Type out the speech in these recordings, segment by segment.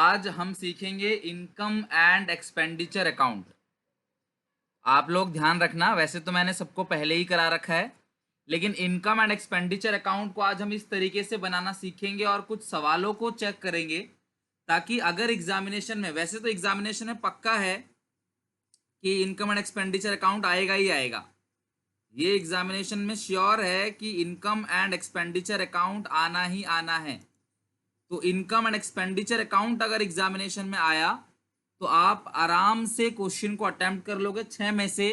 आज हम सीखेंगे इनकम एंड एक्सपेंडिचर अकाउंट। आप लोग ध्यान रखना, वैसे तो मैंने सबको पहले ही करा रखा है, लेकिन इनकम एंड एक्सपेंडिचर अकाउंट को आज हम इस तरीके से बनाना सीखेंगे और कुछ सवालों को चेक करेंगे, ताकि अगर एग्जामिनेशन में, वैसे तो एग्जामिनेशन में पक्का है कि इनकम एंड एक्सपेंडिचर अकाउंट आएगा ही आएगा। ये एग्जामिनेशन में श्योर है कि इनकम एंड एक्सपेंडिचर अकाउंट आना ही आना है। तो इनकम एंड एक्सपेंडिचर अकाउंट अगर एग्जामिनेशन में आया तो आप आराम से क्वेश्चन को अटेम्प्ट कर लोगे। 6 में से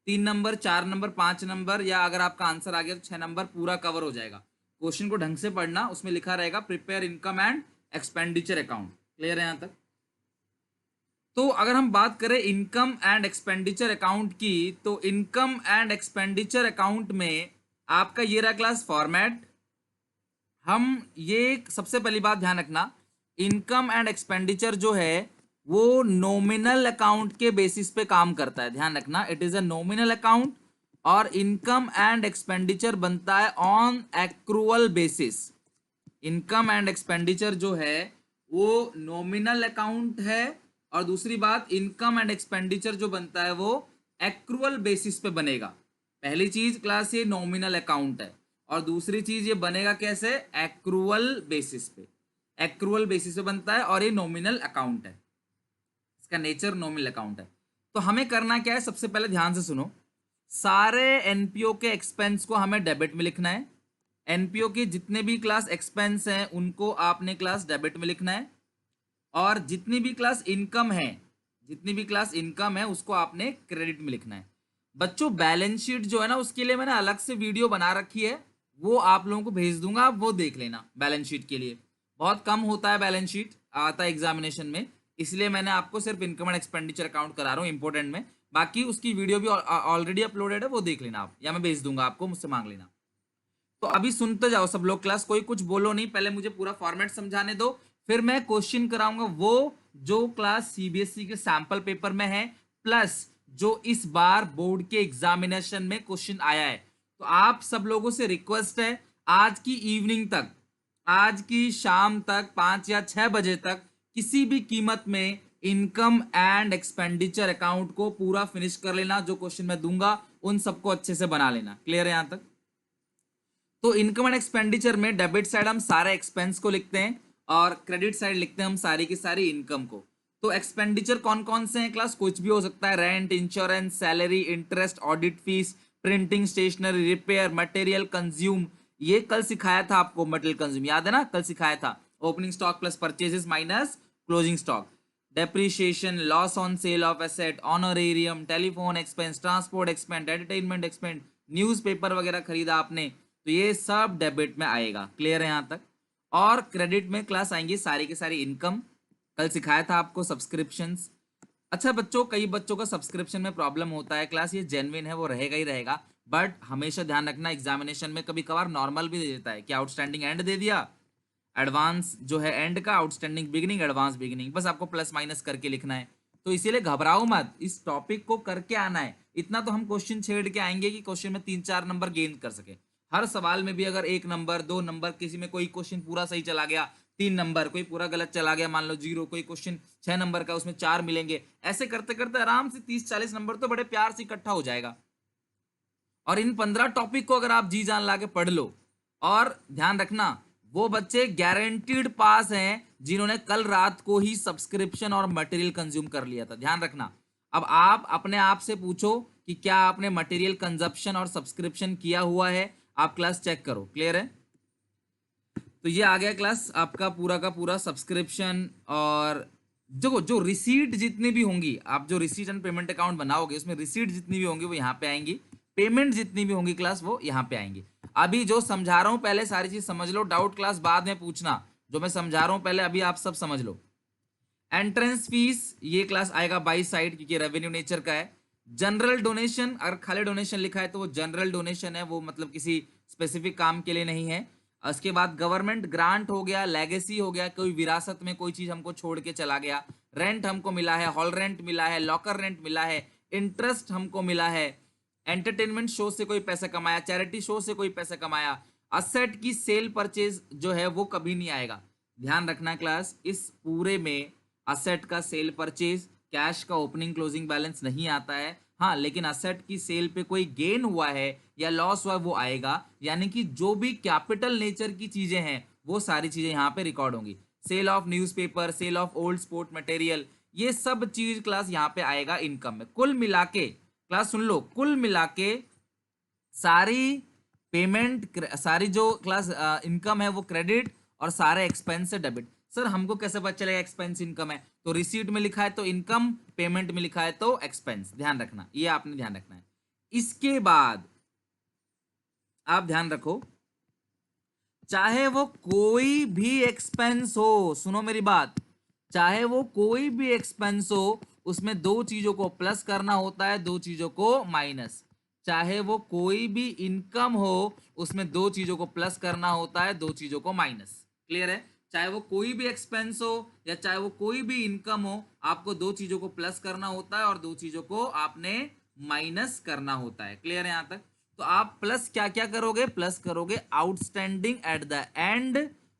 3 नंबर, 4 नंबर, 5 नंबर, या अगर आपका आंसर आ गया तो 6 नंबर पूरा कवर हो जाएगा। क्वेश्चन को ढंग से पढ़ना, उसमें लिखा रहेगा prepare income and expenditure account. Clear है यहाँ तक? तो अगर हम बात करें इनकम एंड एक्सपेंडिचर अकाउंट की, तो इनकम एंड एक्सपेंडिचर अकाउंट में आपका ये रहा क्लास फॉर्मेट। हम ये सबसे पहली बात ध्यान रखना, इनकम एंड एक्सपेंडिचर जो है वो नॉमिनल अकाउंट के बेसिस पे काम करता है। ध्यान रखना, it is a nominal account और इनकम एंड एक्सपेंडिचर बनता है on accrual basis. Income and expenditure जो है वो नॉमिनल अकाउंट है, और दूसरी बात, इनकम एंड एक्सपेंडिचर जो बनता है वो एक्रूअल बेसिस पे बनेगा। पहली चीज क्लास, ये नॉमिनल अकाउंट है, और दूसरी चीज ये बनेगा कैसे? एक्रूअल बेसिस पे। एक्रूअल बेसिस पे बनता है और ये नॉमिनल अकाउंट है, इसका नेचर नॉमिनल अकाउंट है। तो हमें करना क्या है, सबसे पहले ध्यान से सुनो, सारे एनपीओ के एक्सपेंस को हमें डेबिट में लिखना है। एनपीओ के जितने भी क्लास एक्सपेंस हैं उनको आपने क्लास डेबिट में लिखना है, और जितनी भी क्लास इनकम है, जितनी भी क्लास इनकम है उसको आपने क्रेडिट में लिखना है। बच्चों बैलेंस शीट जो है ना, उसके लिए मैंने अलग से वीडियो बना रखी है, वो आप लोगों को भेज दूंगा, आप वो देख लेना। बैलेंस शीट के लिए बहुत कम होता है, बैलेंस शीट आता है एग्जामिनेशन में, इसलिए मैंने आपको सिर्फ इनकम एंड एक्सपेंडिचर अकाउंट करा रहा हूँ इंपॉर्टेंट में। बाकी उसकी वीडियो भी ऑलरेडी अपलोडेड है, वो देख लेना आप, या मैं भेज दूंगा आपको, मुझसे मांग लेना। तो अभी सुनते जाओ सब लोग क्लास, कोई कुछ बोलो नहीं, पहले मुझे पूरा फॉर्मेट समझाने दो, फिर मैं क्वेश्चन कराऊंगा वो जो क्लास सीबीएसई के सैंपल पेपर में है, प्लस जो इस बार बोर्ड के एग्जामिनेशन में क्वेश्चन आया है। तो आप सब लोगों से रिक्वेस्ट है, आज की इवनिंग तक, आज की शाम तक 5 या 6 बजे तक किसी भी कीमत में इनकम एंड एक्सपेंडिचर अकाउंट को पूरा फिनिश कर लेना। जो क्वेश्चन मैं दूंगा उन सबको अच्छे से बना लेना। क्लियर है यहां तक? तो इनकम एंड एक्सपेंडिचर में डेबिट साइड हम सारे एक्सपेंस को लिखते हैं, और क्रेडिट साइड लिखते हैं हम सारी की सारी इनकम को। तो एक्सपेंडिचर कौन कौन से हैं क्लास? कुछ भी हो सकता है, rent, insurance, salary, interest, audit fees, printing, stationery, repair, material consume. ये कल सिखाया था आपको, मटेरियल कंज्यूम याद है ना, कल सिखाया था। Opening stock plus purchases minus closing stock. Depreciation, loss on sale of asset, honorarium, telephone expense, transport expense, entertainment expense, newspaper वगैरह खरीदा आपने, तो ये सब डेबिट में आएगा। क्लियर है यहाँ तक? और क्रेडिट में क्लास आएंगी सारी की सारी इनकम, कल सिखाया था आपको सब्सक्रिप्शंस। अच्छा बच्चों, कई बच्चों का सब्सक्रिप्शन में प्रॉब्लम होता है क्लास, ये जेन्युइन है, वो रहेगा ही रहेगा, बट हमेशा ध्यान रखना एग्जामिनेशन में कभी कभार नॉर्मल भी दे देता है कि आउटस्टैंडिंग एंड दे दिया, एडवांस जो है एंड का, आउटस्टैंडिंग बिगिनिंग, एडवांस बिगिनिंग, बस आपको प्लस माइनस करके लिखना है। तो इसीलिए घबराओ मत, इस टॉपिक को करके आना है। इतना तो हम क्वेश्चन छेड़ के आएंगे कि क्वेश्चन में 3-4 नंबर गेन कर सके। हर सवाल में भी अगर 1 नंबर 2 नंबर, किसी में कोई क्वेश्चन पूरा सही चला गया 3 नंबर, कोई पूरा गलत चला गया मान लो 0, कोई क्वेश्चन 6 नंबर का उसमें 4 मिलेंगे, ऐसे करते करते आराम से 30-40 नंबर तो बड़े प्यार से इकट्ठा हो जाएगा। और इन 15 टॉपिक को अगर आप जी जान ला के पढ़ लो, और ध्यान रखना वो बच्चे गारंटीड पास हैं जिन्होंने कल रात को ही सब्सक्रिप्शन और मटेरियल कंज्यूम कर लिया था। ध्यान रखना, अब आप अपने आप से पूछो कि क्या आपने मटेरियल कंजप्शन और सब्सक्रिप्शन किया हुआ है, आप क्लास चेक करो। क्लियर है? तो ये आ गया क्लास आपका पूरा का पूरा सब्सक्रिप्शन, और जो रिसीट जितनी भी होंगी, आप जो रिसीट एंड पेमेंट अकाउंट बनाओगे उसमें रिसीट जितनी भी होंगी वो यहाँ पे आएंगी, पेमेंट जितनी भी होंगी क्लास वो यहाँ पे आएंगी। अभी जो समझा रहा हूँ पहले सारी चीज समझ लो, डाउट क्लास बाद में पूछना, जो मैं समझा रहा हूँ पहले अभी आप सब समझ लो। एंट्रेंस फीस ये क्लास आएगा बाई साइड, क्योंकि रेवेन्यू नेचर का है। जनरल डोनेशन, अगर खाली डोनेशन लिखा है तो वो जनरल डोनेशन है, वो मतलब किसी स्पेसिफिक काम के लिए नहीं है। उसके बाद गवर्नमेंट ग्रांट हो गया, लेगेसी हो गया, कोई विरासत में कोई चीज हमको छोड़ के चला गया, रेंट हमको मिला है, हॉल रेंट मिला है, लॉकर रेंट मिला है, इंटरेस्ट हमको मिला है, एंटरटेनमेंट शो से कोई पैसा कमाया, चैरिटी शो से कोई पैसा कमाया, असेट की सेल परचेज जो है वो कभी नहीं आएगा। ध्यान रखना क्लास, इस पूरे में असेट का सेल परचेज, कैश का ओपनिंग क्लोजिंग बैलेंस नहीं आता है। हाँ, लेकिन असेट की सेल पे कोई गेन हुआ है या लॉस हुआ है वो आएगा, यानी कि जो भी कैपिटल नेचर की चीजें हैं वो सारी चीजें यहाँ पे रिकॉर्ड होंगी। Sale of newspaper, sale of old sport material, ये सब चीज क्लास यहाँ पे आएगा इनकम में। कुल मिला के क्लास सुन लो, कुल मिला के सारी पेमेंट, सारी जो क्लास इनकम है वो क्रेडिट और सारे एक्सपेंस से डेबिट। सर हमको कैसे पता चलेगा एक्सपेंस इनकम है? तो रिसीट में लिखा है तो इनकम, पेमेंट में लिखा है तो एक्सपेंस। ध्यान रखना, ये आपने ध्यान रखना है। इसके बाद आप ध्यान रखो, चाहे वो कोई भी एक्सपेंस हो, सुनो मेरी बात, चाहे वो कोई भी एक्सपेंस हो, उसमें दो चीजों को प्लस करना होता है, दो चीजों को माइनस। चाहे वो कोई भी इनकम हो, उसमें दो चीजों को प्लस करना होता है, दो चीजों को माइनस। क्लियर है? चाहे वो कोई भी एक्सपेंस हो या चाहे वो कोई भी इनकम हो, आपको दो चीजों को प्लस करना होता है और दो चीजों को आपने माइनस करना होता है। क्लियर है यहां तक? तो आप प्लस क्या क्या करोगे? प्लस करोगे आउटस्टैंडिंग एट द एंड,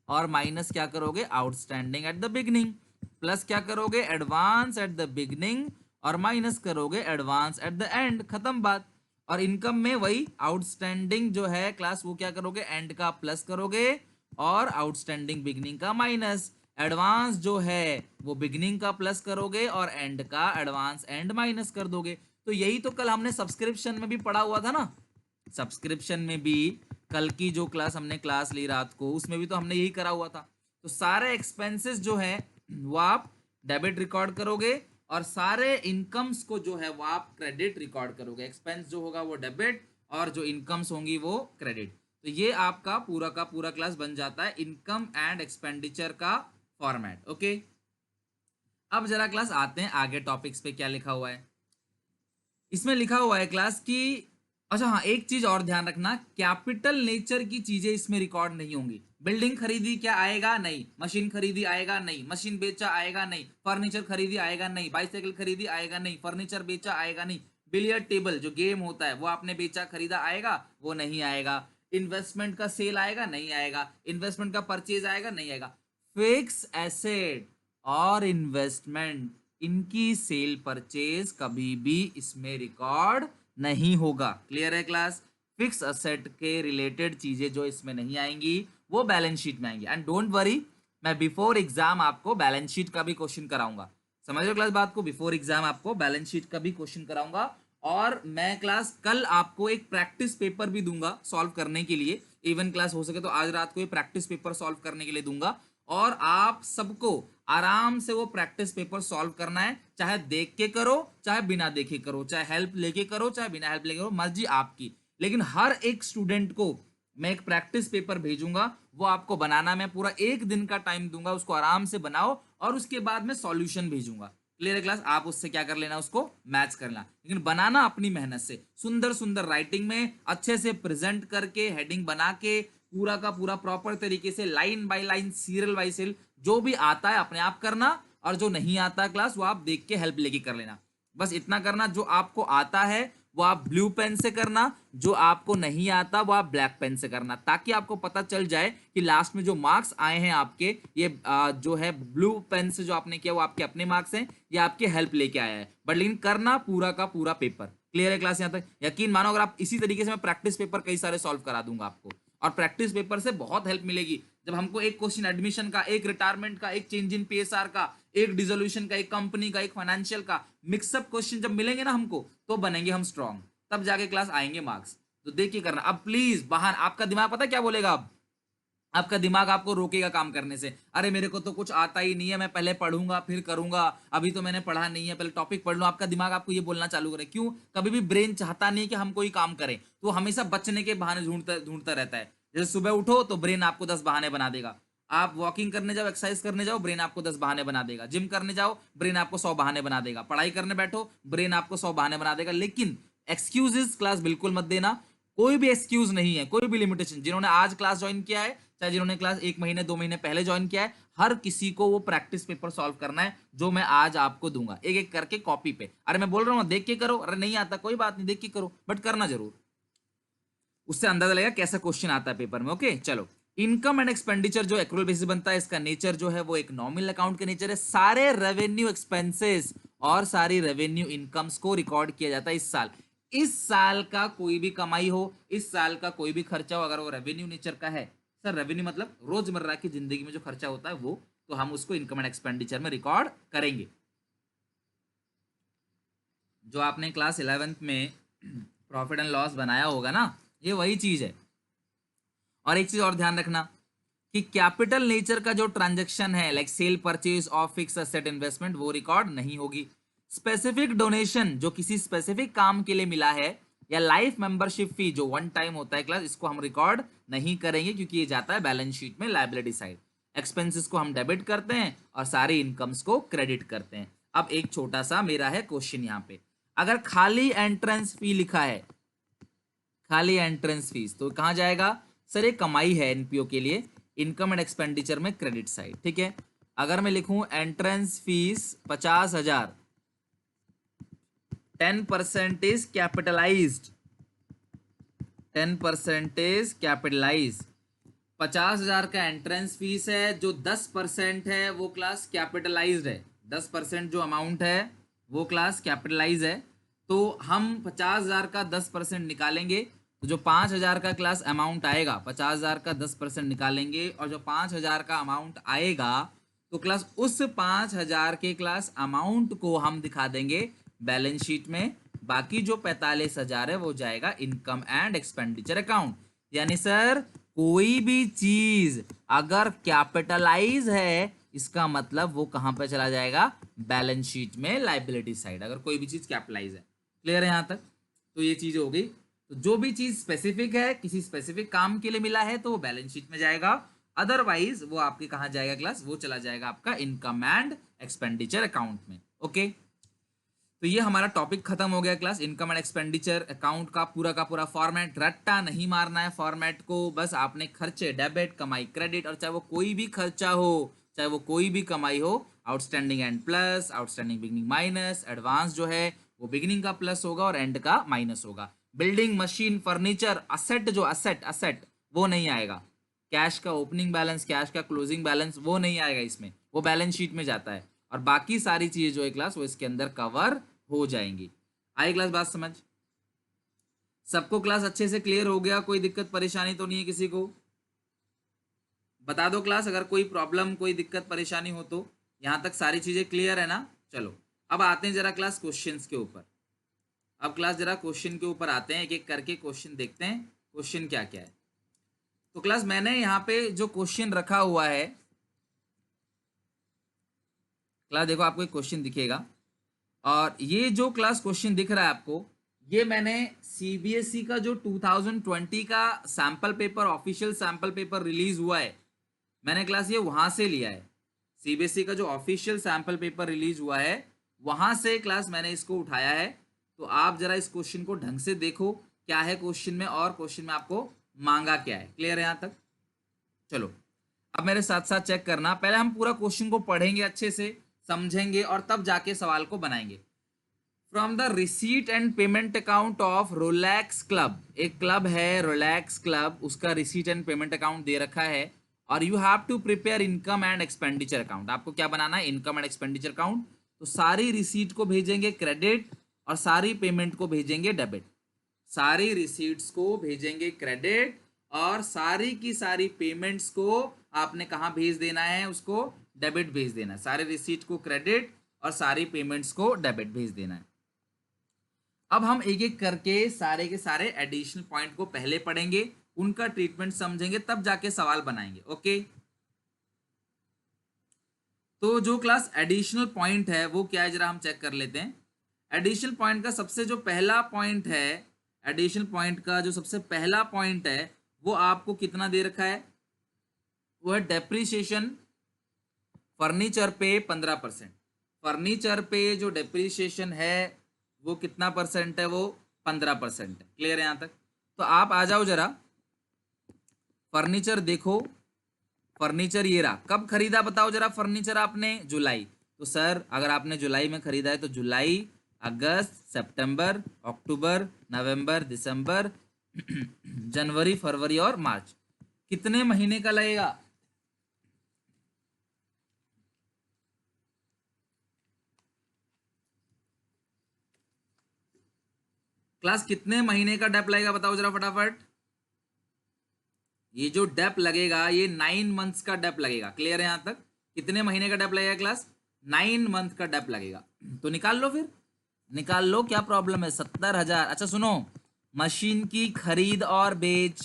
और माइनस क्या करोगे? Outstanding at the beginning. Plus क्या करोगे? एडवांस एट द बिगनिंग, और माइनस करोगे एडवांस एट द एंड। खत्म बात। और इनकम में वही आउटस्टैंडिंग जो है क्लास, वो क्या करोगे? एंड का प्लस करोगे और आउटस्टैंडिंग बिगनिंग का माइनस। एडवांस जो है वो बिगनिंग का प्लस करोगे और एंड का एडवांस एंड माइनस कर दोगे। तो यही तो कल हमने सब्सक्रिप्शन में भी पढ़ा हुआ था ना। सब्सक्रिप्शन में भी कल की जो क्लास हमने क्लास ली रात को, उसमें भी तो हमने यही करा हुआ था। तो सारे एक्सपेंसेस जो है वो आप डेबिट रिकॉर्ड करोगे और सारे इनकम्स को जो है वो आप क्रेडिट रिकॉर्ड करोगे। एक्सपेंस जो होगा वो डेबिट और जो इनकम्स होंगी वो क्रेडिट। तो ये आपका पूरा का पूरा क्लास बन जाता है इनकम एंड एक्सपेंडिचर का फॉर्मेट। ओके, अब जरा क्लास आते हैं आगे टॉपिक्स पे। क्या लिखा हुआ है इसमें? लिखा हुआ है क्लास की, अच्छा हाँ, एक चीज और ध्यान रखना, कैपिटल नेचर की चीजें इसमें रिकॉर्ड नहीं होंगी। बिल्डिंग खरीदी क्या आएगा? नहीं। मशीन खरीदी आएगा? नहीं। मशीन बेचा आएगा? नहीं। फर्नीचर खरीदी आएगा? नहीं। बाइसाइकिल खरीदी आएगा? नहीं। फर्नीचर बेचा आएगा? नहीं। बिलियर्ड टेबल जो गेम होता है वो आपने बेचा खरीदा आएगा? वो नहीं आएगा। इन्वेस्टमेंट का सेल आएगा? नहीं आएगा। इन्वेस्टमेंट का परचेज आएगा? नहीं आएगा। फिक्स एसेट और इन्वेस्टमेंट, इनकी सेल परचेज कभी भी इसमें रिकॉर्ड नहीं होगा। क्लियर है क्लास? फिक्स असेट के रिलेटेड चीजें जो इसमें नहीं आएंगी वो बैलेंस शीट में आएंगी। एंड डोंट वरी, मैं बिफोर एग्जाम आपको बैलेंस शीट का भी क्वेश्चन कराऊंगा। समझ रहे हो क्लास बात को? बिफोर एग्जाम आपको बैलेंस शीट का भी क्वेश्चन कराऊंगा। और मैं क्लास कल आपको एक प्रैक्टिस पेपर भी दूंगा सॉल्व करने के लिए। इवन क्लास हो सके तो आज रात को ये प्रैक्टिस पेपर सॉल्व करने के लिए दूंगा, और आप सबको आराम से वो प्रैक्टिस पेपर सॉल्व करना है। चाहे देख के करो, चाहे बिना देखे करो, चाहे हेल्प लेके करो, चाहे बिना हेल्प लेके करो, मर्जी आपकी। लेकिन हर एक स्टूडेंट को मैं एक प्रैक्टिस पेपर भेजूंगा, वो आपको बनाना मैं पूरा एक दिन का टाइम दूंगा, उसको आराम से बनाओ और उसके बाद मैं सॉल्यूशन भेजूंगा। क्लियर है क्लास? आप उससे क्या कर लेना, उसको मैच करना, लेकिन बनाना अपनी मेहनत से, सुंदर सुंदर राइटिंग में अच्छे से प्रेजेंट करके, हेडिंग बना के, पूरा का पूरा प्रॉपर तरीके से, line by line, serial bye serial. जो भी आता है अपने आप करना, और जो नहीं आता क्लास वो आप देख के हेल्प लेके कर लेना। बस इतना करना, जो आपको आता है वो आप ब्लू पेन से करना, जो आपको नहीं आता वो आप ब्लैक पेन से करना, ताकि आपको पता चल जाए कि लास्ट में जो मार्क्स आए हैं आपके, ये जो है ब्लू पेन से जो आपने किया वो आपके अपने मार्क्स हैं या आपके हेल्प लेके आया है। बट लेकिन करना पूरा का पूरा पेपर। क्लियर है क्लास? यहां तक यकीन मानो, अगर आप इसी तरीके से, मैं प्रैक्टिस पेपर कई सारे सॉल्व करा दूंगा आपको, और प्रैक्टिस पेपर से बहुत हेल्प मिलेगी। जब हमको एक क्वेश्चन एडमिशन का, एक रिटायरमेंट का, एक चेंज इन पीएसआर का, एक डिसोल्यूशन का, एक कंपनी का, एक फाइनेंशियल का, मिक्सअप क्वेश्चन जब मिलेंगे ना हमको, तो बनेंगे हम स्ट्रांग, तब जाके क्लास आएंगे मार्क्स। तो देखिए करना। अब प्लीज बाहर आपका दिमाग पता क्या बोलेगा? अब आपका दिमाग आपको रोकेगा काम करने से। अरे मेरे को तो कुछ आता ही नहीं है, मैं पहले पढ़ूंगा फिर करूंगा, अभी तो मैंने पढ़ा नहीं है, पहले टॉपिक पढ़ लो। आपका दिमाग आपको ये बोलना चालू करे। क्यों? कभी भी ब्रेन चाहता नहीं कि हम कोई काम करें, तो हमेशा बचने के बहाने ढूंढता ढूंढता रहता है। जैसे सुबह उठो तो ब्रेन आपको 10 बहाने बना देगा, आप वॉकिंग करने जाओ, एक्सरसाइज करने जाओ, ब्रेन आपको 10 बहाने बना देगा, जिम करने जाओ ब्रेन आपको 100 बहाने बना देगा, पढ़ाई करने बैठो ब्रेन आपको 100 बहाने बना देगा। लेकिन एक्सक्यूजेस क्लास बिल्कुल मत देना। कोई भी एक्सक्यूज नहीं है, कोई भी लिमिटेशन। जिन्होंने आज क्लास ज्वाइन किया है, चाहे जिन्होंने क्लास 1 महीने 2 महीने पहले ज्वाइन किया है, हर किसी को वो प्रैक्टिस पेपर सॉल्व करना है जो मैं आज आपको दूंगा, एक एक करके कॉपी पे। अरे मैं बोल रहा हूँ देख के करो, अरे नहीं आता कोई बात नहीं, देख के करो, बट करना जरूर। उससे अंदाजा लगेगा कैसा क्वेश्चन आता है पेपर में। ओके चलो, इनकम एंड एक्सपेंडिचर जो एक्रूअल बेसिस बनता है, इसका नेचर जो है वो एक नॉमिनल अकाउंट का नेचर है। सारे रेवेन्यू एक्सपेंसेस और सारी रेवेन्यू इनकम्स को रिकॉर्ड किया जाता है इस साल। इस साल का कोई भी कमाई हो, इस साल का कोई भी खर्चा हो, अगर वो रेवेन्यू नेचर का है, सर रेवेन्यू मतलब रोजमर्रा की जिंदगी में जो खर्चा होता है वो, तो हम उसको इनकम एंड एक्सपेंडिचर में रिकॉर्ड करेंगे। जो आपने क्लास 11th में प्रॉफिट एंड लॉस बनाया होगा ना, ये वही चीज है। और एक चीज और ध्यान रखना कि कैपिटल नेचर का जो ट्रांजैक्शन है, like cell purchase of fix asset investment, वो रिकॉर्ड नहीं होगी। स्पेसिफिक डोनेशन जो किसी स्पेसिफिक काम के लिए मिला है, या लाइफ मेंबरशिप फी जो वन टाइम होता है क्लास, इसको हम रिकॉर्ड नहीं करेंगे क्योंकि ये जाता है बैलेंस शीट में लायबिलिटी साइड। एक्सपेंसेस को हम डेबिट करते हैं और सारी इनकम्स को क्रेडिट करते हैं। अब एक छोटा सा मेरा है क्वेश्चन यहाँ पे, अगर खाली एंट्रेंस फी लिखा है, खाली एंट्रेंस फीस, तो कहाँ जाएगा सर? ये कमाई है एनपीओ के लिए, इनकम एंड एक्सपेंडिचर में क्रेडिट साइड, ठीक है। अगर मैं लिखूं entrance fees 50,000, 10% is capitalized, 10% is capitalize. 50,000 का एंट्रेंस फीस है, जो 10% है वो क्लास कैपिटलाइज्ड है। 10% जो अमाउंट है वो क्लास कैपिटलाइज है। तो हम 50,000 का 10% निकालेंगे, तो जो 5,000 का क्लास अमाउंट आएगा, 50,000 का 10% निकालेंगे और जो 5,000 का अमाउंट आएगा, तो क्लास उस 5,000 के क्लास अमाउंट को हम दिखा देंगे बैलेंस शीट में। बाकी जो 45,000 है वो जाएगा इनकम एंड एक्सपेंडिचर अकाउंट। यानी सर कोई भी चीज अगर कैपिटलाइज है, इसका मतलब वो कहां पे चला जाएगा? बैलेंस शीट में लायबिलिटी साइड, अगर कोई भी चीज कैपिटलाइज है। क्लियर है यहां तक? तो ये चीज हो गई। तो जो भी चीज स्पेसिफिक है, किसी स्पेसिफिक काम के लिए मिला है, तो वो बैलेंस शीट में जाएगा। अदरवाइज वो आपके कहां जाएगा क्लास? वो चला जाएगा आपका इनकम एंड एक्सपेंडिचर अकाउंट में। ओके, तो ये हमारा टॉपिक खत्म हो गया class, income and expenditure account का पूरा फॉर्मेट। रट्टा नहीं मारना है फॉर्मेट को, बस आपने खर्चे डेबिट, कमाई क्रेडिट, और चाहे वो कोई भी खर्चा हो, चाहे वो कोई भी कमाई हो, outstanding and plus, outstanding beginning minus, advance जो है वो बिगिनिंग का प्लस होगा और एंड का माइनस होगा। बिल्डिंग, मशीन, फर्नीचर, असेट, जो असेट वो नहीं आएगा। कैश का ओपनिंग बैलेंस, कैश का क्लोजिंग बैलेंस वो नहीं आएगा इसमें, वो बैलेंस शीट में जाता है। और बाकी सारी चीजें जो है क्लास वो इसके अंदर कवर हो जाएंगी। आई क्लास बात समझ? सबको क्लास अच्छे से क्लियर हो गया? कोई दिक्कत परेशानी तो नहीं है किसी को? बता दो क्लास अगर कोई प्रॉब्लम, कोई दिक्कत परेशानी हो तो। यहां तक सारी चीजें क्लियर है ना? चलो अब आते हैं जरा क्लास क्वेश्चंस के ऊपर। अब क्लास जरा क्वेश्चन के ऊपर आते हैं, एक एक करके क्वेश्चन देखते हैं क्वेश्चन क्या क्या है। तो क्लास मैंने यहाँ पे जो क्वेश्चन रखा हुआ है, क्लास देखो आपको एक क्वेश्चन दिखेगा, और ये जो क्लास क्वेश्चन दिख रहा है आपको, ये मैंने सीबीएसई का जो 2020 का sample paper, official sample paper release हुआ है, मैंने क्लास ये वहां से लिया है। सीबीएसई का जो ऑफिशियल सैंपल पेपर रिलीज हुआ है, वहां से क्लास मैंने इसको उठाया है। तो आप जरा इस क्वेश्चन को ढंग से देखो, क्या है क्वेश्चन में और क्वेश्चन में आपको मांगा क्या है। क्लियर है यहां तक? चलो अब मेरे साथ साथ चेक करना। पहले हम पूरा क्वेश्चन को पढ़ेंगे, अच्छे से समझेंगे और तब जाके सवाल को बनाएंगे। From the receipt and payment account of Rolex club, एक क्लब है रोलैक्स क्लब, उसका रिसीट एंड पेमेंट अकाउंट दे रखा है, और you have to prepare income and expenditure account. आपको क्या बनाना है? Income and expenditure account. तो सारी रिसीट को भेजेंगे क्रेडिट और सारी पेमेंट को भेजेंगे डेबिट। सारी रिसीट्स को भेजेंगे क्रेडिट और सारी की सारी पेमेंट्स को आपने कहाँ भेज देना है? उसको डेबिट भेज देना है। सारे रिसीट को क्रेडिट और सारी पेमेंट्स को डेबिट भेज देना है। अब हम एक एक करके सारे के सारे एडिशनल पॉइंट को पहले पढ़ेंगे, उनका ट्रीटमेंट समझेंगे, तब जाके सवाल बनाएंगे। ओके, तो जो क्लास एडिशनल पॉइंट है वो क्या है, जरा हम चेक कर लेते हैं। एडिशनल पॉइंट का सबसे जो पहला पॉइंट है, एडिशनल पॉइंट का जो सबसे पहला पॉइंट है, वो आपको कितना दे रखा है? वो है डेप्रीशिएशन फर्नीचर पे 15%। फर्नीचर पे जो डेप्रीशिएशन है वो कितना परसेंट है? वो 15% है। क्लियर है यहां तक? तो आप आ जाओ जरा, फर्नीचर देखो। फर्नीचर ये रहा। कब खरीदा बताओ जरा फर्नीचर आपने? जुलाई। तो सर अगर आपने जुलाई में खरीदा है तो जुलाई, अगस्त, सितंबर, अक्टूबर, नवंबर, दिसंबर, जनवरी, फरवरी और मार्च। कितने महीने का लगेगा? क्लास कितने महीने का डेप लगेगा बताओ जरा फटाफट। ये जो डेप लगेगा ये 9 मंथ्स का डेप लगेगा। क्लियर है यहां तक? कितने महीने का डेप लगेगा क्लास? 9 मंथ का डेप लगेगा। तो निकाल लो फिर, निकाल लो, क्या प्रॉब्लम है? 70,000। अच्छा सुनो, मशीन की खरीद और बेच,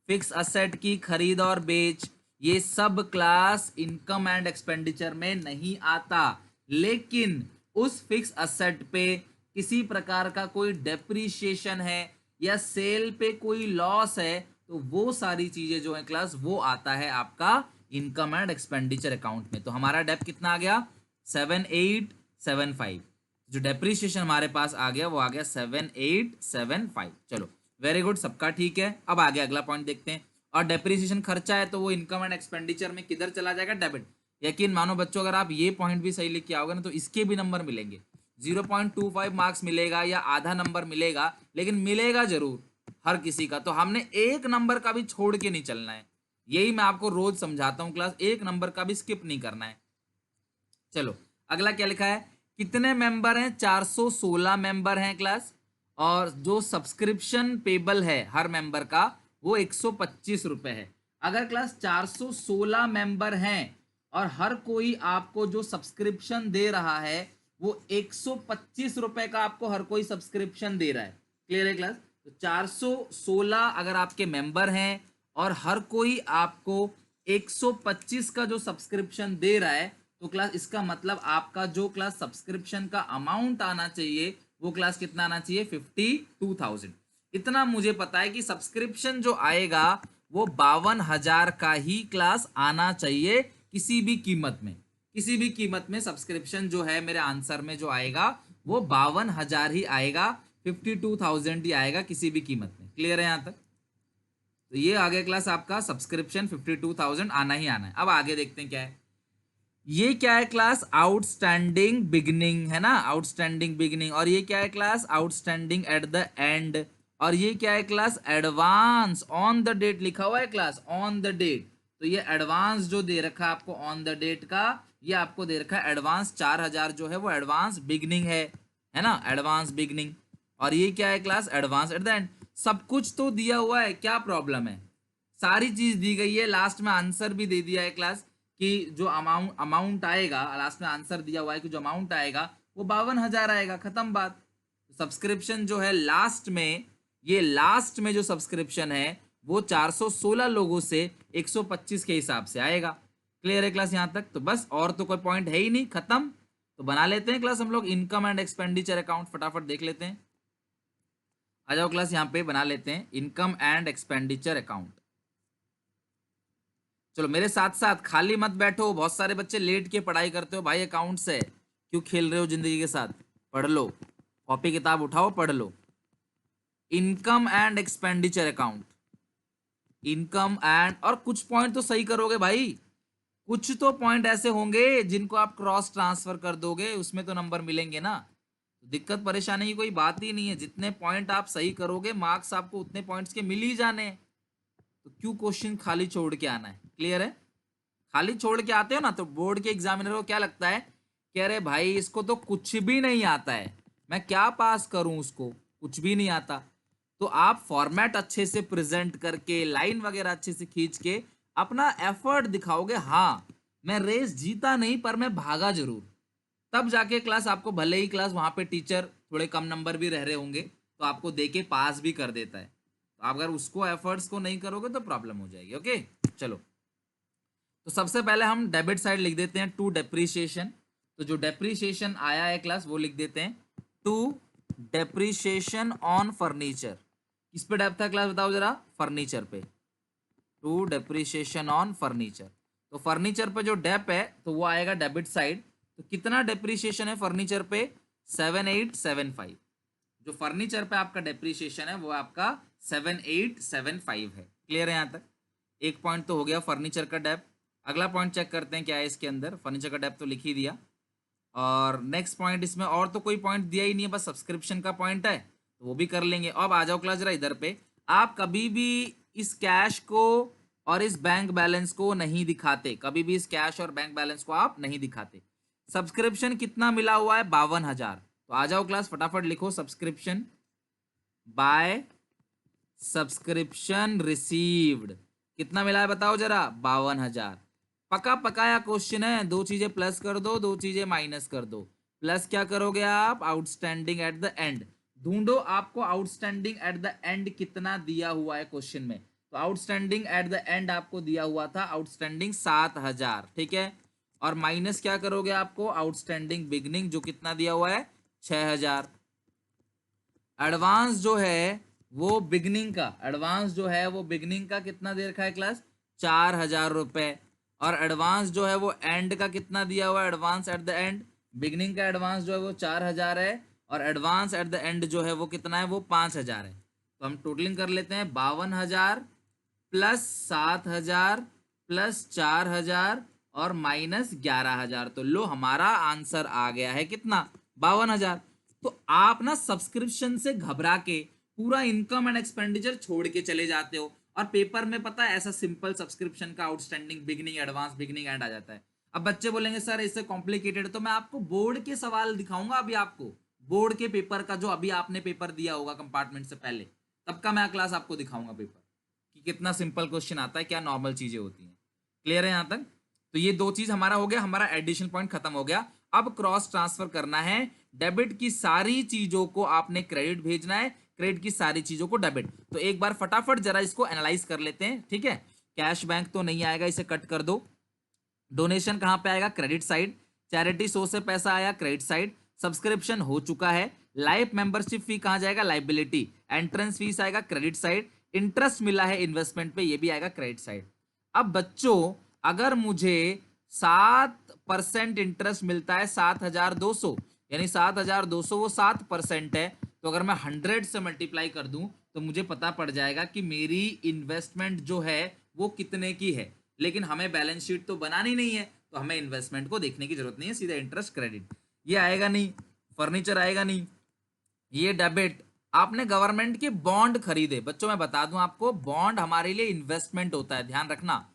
फिक्स असेट की खरीद और बेच, ये सब क्लास इनकम एंड एक्सपेंडिचर में नहीं आता। लेकिन उस फिक्स असेट पे किसी प्रकार का कोई डेप्रीशिएशन है या सेल पे कोई लॉस है, तो वो सारी चीजें जो है क्लास वो आता है आपका इनकम एंड एक्सपेंडिचर अकाउंट में। तो हमारा डेप कितना आ गया? 7875। जो डेप्रीशिएशन हमारे पास आ गया वो आ गया 7875। चलो वेरी गुड, सबका ठीक है। अब आगे अगला पॉइंट देखते हैं। और डेप्रीशिएशन खर्चा है तो वो इनकम एंड एक्सपेंडिचर में किधर चला जाएगा? डेबिट। यकीन मानो बच्चों, अगर आप ये पॉइंट भी सही लिख के आओगे ना तो इसके भी नंबर मिलेंगे। 0.25 मार्क्स मिलेगा या आधा नंबर मिलेगा, लेकिन मिलेगा जरूर हर किसी का। तो हमने एक नंबर का भी छोड़ के नहीं चलना है। यही मैं आपको रोज समझाता हूँ क्लास, एक नंबर का भी स्किप नहीं करना है। चलो अगला क्या लिखा है? कितने मेंबर हैं? 416 मेंबर हैं क्लास। और जो सब्सक्रिप्शन पेबल है हर मेंबर का वो 125 रुपए है। अगर क्लास 416 मेंबर हैं और हर कोई आपको जो सब्सक्रिप्शन दे रहा है वो 125 रुपए का आपको हर कोई सब्सक्रिप्शन दे रहा है। क्लियर है क्लास? तो 416 अगर आपके मेंबर हैं और हर कोई आपको 125 का जो सब्सक्रिप्शन दे रहा है, तो क्लास इसका मतलब आपका जो क्लास सब्सक्रिप्शन का अमाउंट आना चाहिए वो क्लास कितना आना चाहिए? 52,000। इतना मुझे पता है कि सब्सक्रिप्शन जो आएगा वो 52,000 का ही क्लास आना चाहिए किसी भी कीमत में। किसी भी कीमत में सब्सक्रिप्शन जो है मेरे आंसर में जो आएगा वो 52,000 ही आएगा, 52,000 ही आएगा किसी भी कीमत में। क्लियर है यहां तक? तो ये आ गया क्लास आपका सब्सक्रिप्शन 52,000 आना ही आना है। अब आगे देखते हैं क्या है। ये क्या है क्लास? आउटस्टैंडिंग बिगनिंग है ना, आउटस्टैंडिंग बिगनिंग। और ये क्या है class? Outstanding at the end. और ये क्या है class? Advance on the date लिखा हुआ है क्लास, ऑन द डेट। तो ये एडवांस जो दे रखा है आपको ऑन द डेट का, ये आपको दे रखा है एडवांस 4,000 जो है वो एडवांस बिगनिंग है ना, एडवांस बिगनिंग। और ये क्या है class? Advance at the and. सब कुछ तो दिया हुआ है, क्या प्रॉब्लम है? सारी चीज दी गई है, लास्ट में आंसर भी दे दिया है क्लास कि जो अमाउंट आएगा, लास्ट में आंसर दिया हुआ है कि जो अमाउंट आएगा वो 52,000 आएगा। खत्म बात। सब्सक्रिप्शन जो है लास्ट में, ये लास्ट में जो सब्सक्रिप्शन है वो 416 लोगों से 125 के हिसाब से आएगा। क्लियर है क्लास यहां तक? तो बस और तो कोई पॉइंट है ही नहीं, खत्म। तो बना लेते हैं क्लास हम लोग इनकम एंड एक्सपेंडिचर अकाउंट, फटाफट देख लेते हैं। आ जाओ क्लास, यहाँ पे बना लेते हैं इनकम एंड एक्सपेंडिचर अकाउंट। चलो मेरे साथ साथ खाली मत बैठो, बहुत सारे बच्चे लेट के पढ़ाई करते हो भाई, अकाउंट से क्यों खेल रहे हो जिंदगी के साथ? पढ़ लो, कॉपी किताब उठाओ, पढ़ लो। Income and expenditure account, income and, और कुछ पॉइंट तो सही करोगे भाई, कुछ तो पॉइंट ऐसे होंगे जिनको आप क्रॉस ट्रांसफर कर दोगे, उसमें तो नंबर मिलेंगे ना। दिक्कत परेशानी की कोई बात ही नहीं है, जितने पॉइंट आप सही करोगे मार्क्स आपको उतने पॉइंट्स के मिल ही जाने हैं। तो क्यों क्वेश्चन खाली छोड़ के आना है? क्लियर है? खाली छोड़ के आते हो ना तो बोर्ड के एग्जामिनर को क्या लगता है कि अरे भाई इसको तो कुछ भी नहीं आता है, मैं क्या पास करूं, उसको कुछ भी नहीं आता। तो आप फॉर्मेट अच्छे से प्रेजेंट करके, लाइन वगैरह अच्छे से खींच के अपना एफर्ट दिखाओगे, हाँ मैं रेस जीता नहीं पर मैं भागा जरूर, तब जाके क्लास आपको, भले ही क्लास वहां पे टीचर थोड़े कम नंबर भी रह रहे होंगे तो आपको देके पास भी कर देता है। तो अगर उसको एफर्ट्स को नहीं करोगे तो प्रॉब्लम हो जाएगी। ओके चलो, तो सबसे पहले हम डेबिट साइड लिख देते हैं टू डेप्रीशिएशन। तो जो डेप्रीशिएशन आया है क्लास वो लिख देते हैं टू डेप्रीशिएशन ऑन फर्नीचर। किस पे डेप था क्लास बताओ जरा? फर्नीचर पे। टू डेप्रीशिएशन ऑन फर्नीचर, तो फर्नीचर पे जो डेप है तो वो आएगा डेबिट साइड। तो कितना डेप्रीशिएशन है फर्नीचर पे? 7875। जो फर्नीचर पे आपका डेप्रीशिएशन है वो आपका 7875 है। क्लियर है यहाँ तक? एक पॉइंट तो हो गया फर्नीचर का डेप। अगला पॉइंट चेक करते हैं क्या है इसके अंदर। फर्नीचर का डेप तो लिख ही दिया, और नेक्स्ट पॉइंट इसमें और तो कोई पॉइंट दिया ही नहीं है, बस सब्सक्रिप्शन का पॉइंट है तो वो भी कर लेंगे। अब आ जाओ क्लास जरा इधर पे। आप कभी भी इस कैश को और इस बैंक बैलेंस को नहीं दिखाते, कभी भी इस कैश और बैंक बैलेंस को आप नहीं दिखाते। सब्सक्रिप्शन कितना मिला हुआ है? 52,000। तो आ जाओ क्लास, फटाफट लिखो सब्सक्रिप्शन बाय सब्सक्रिप्शन रिसीव्ड कितना मिला है बताओ जरा? 52,000। पका पकाया क्वेश्चन है, दो चीजें प्लस कर दो, दो चीजें माइनस कर दो। प्लस क्या करोगे आप? Outstanding at the and. ढूंढो आपको आउटस्टैंडिंग एट द एंड कितना दिया हुआ है क्वेश्चन में। तो आउटस्टैंडिंग एट द एंड आपको दिया हुआ था आउटस्टैंडिंग 7,000, ठीक है। और माइनस क्या करोगे? आपको आउटस्टैंडिंग बिगनिंग जो कितना दिया हुआ है? 6,000। एडवांस जो है वो बिगनिंग का, एडवांस जो है वो बिगनिंग का कितना दे रखा है क्लास? 4,000 रुपए। और एडवांस जो है वो एंड का कितना दिया हुआ है? Advance at the and, beginning का एडवांस जो है वो 4,000 है, और एडवांस एट द एंड जो है वो कितना है? वो 5,000 है। तो हम टोटलिंग कर लेते हैं, 52,000 प्लस 7,000 प्लस 4,000 और माइनस 11,000। तो लो हमारा आंसर आ गया है कितना? 52,000। तो आप ना सब्सक्रिप्शन से घबरा के पूरा इनकम एंड एक्सपेंडिचर छोड़ के चले जाते हो, और पेपर में पता है ऐसा सिंपल सब्सक्रिप्शन का outstanding beginning advance beginning and आ जाता है। अब बच्चे बोलेंगे सर इससे कॉम्प्लिकेटेड, तो मैं आपको बोर्ड के सवाल दिखाऊंगा अभी, आपको बोर्ड के पेपर का जो अभी आपने पेपर दिया होगा कंपार्टमेंट से पहले, तब का मैं क्लास आपको दिखाऊंगा पेपर कि कितना सिंपल क्वेश्चन आता है, क्या नॉर्मल चीजें होती हैं। क्लियर है यहां तक? तो ये दो चीज हमारा हो गया, हमारा एडिशन पॉइंट खत्म हो गया। अब क्रॉस ट्रांसफर करना है, डेबिट की सारी चीजों को आपने क्रेडिट भेजना है, क्रेडिट की सारी चीजों को डेबिट। तो एक बार फटाफट जरा इसको एनालाइज कर लेते हैं, ठीक है। कैश बैंक तो नहीं आएगा, इसे कट कर दो। डोनेशन कहां पे आएगा? Credit side. चैरिटी शो से पैसा आया, क्रेडिट साइड। सब्सक्रिप्शन हो चुका है। लाइफ मेंबरशिप फी कहां जाएगा? लाइबिलिटी। एंट्रेंस फीस आएगा क्रेडिट साइड। इंटरेस्ट मिला है इन्वेस्टमेंट पे, ये भी आएगा क्रेडिट साइड। अब बच्चों अगर मुझे 7% इंटरेस्ट मिलता है 7,200, यानी 7,200 वो 7% है, तो अगर मैं 100 से मल्टीप्लाई कर दूं तो मुझे पता पड़ जाएगा कि मेरी इन्वेस्टमेंट जो है वो कितने की है। लेकिन हमें बैलेंस शीट तो बनानी नहीं है, तो हमें इन्वेस्टमेंट को देखने की जरूरत नहीं है, सीधा इंटरेस्ट क्रेडिट। ये आएगा नहीं, फर्नीचर आएगा नहीं, ये डेबिट। आपने गवर्नमेंट के बॉन्ड खरीदे, बच्चों मैं बता दूं आपको, बॉन्ड हमारे लिए इन्वेस्टमेंट होता है, ध्यान रखना।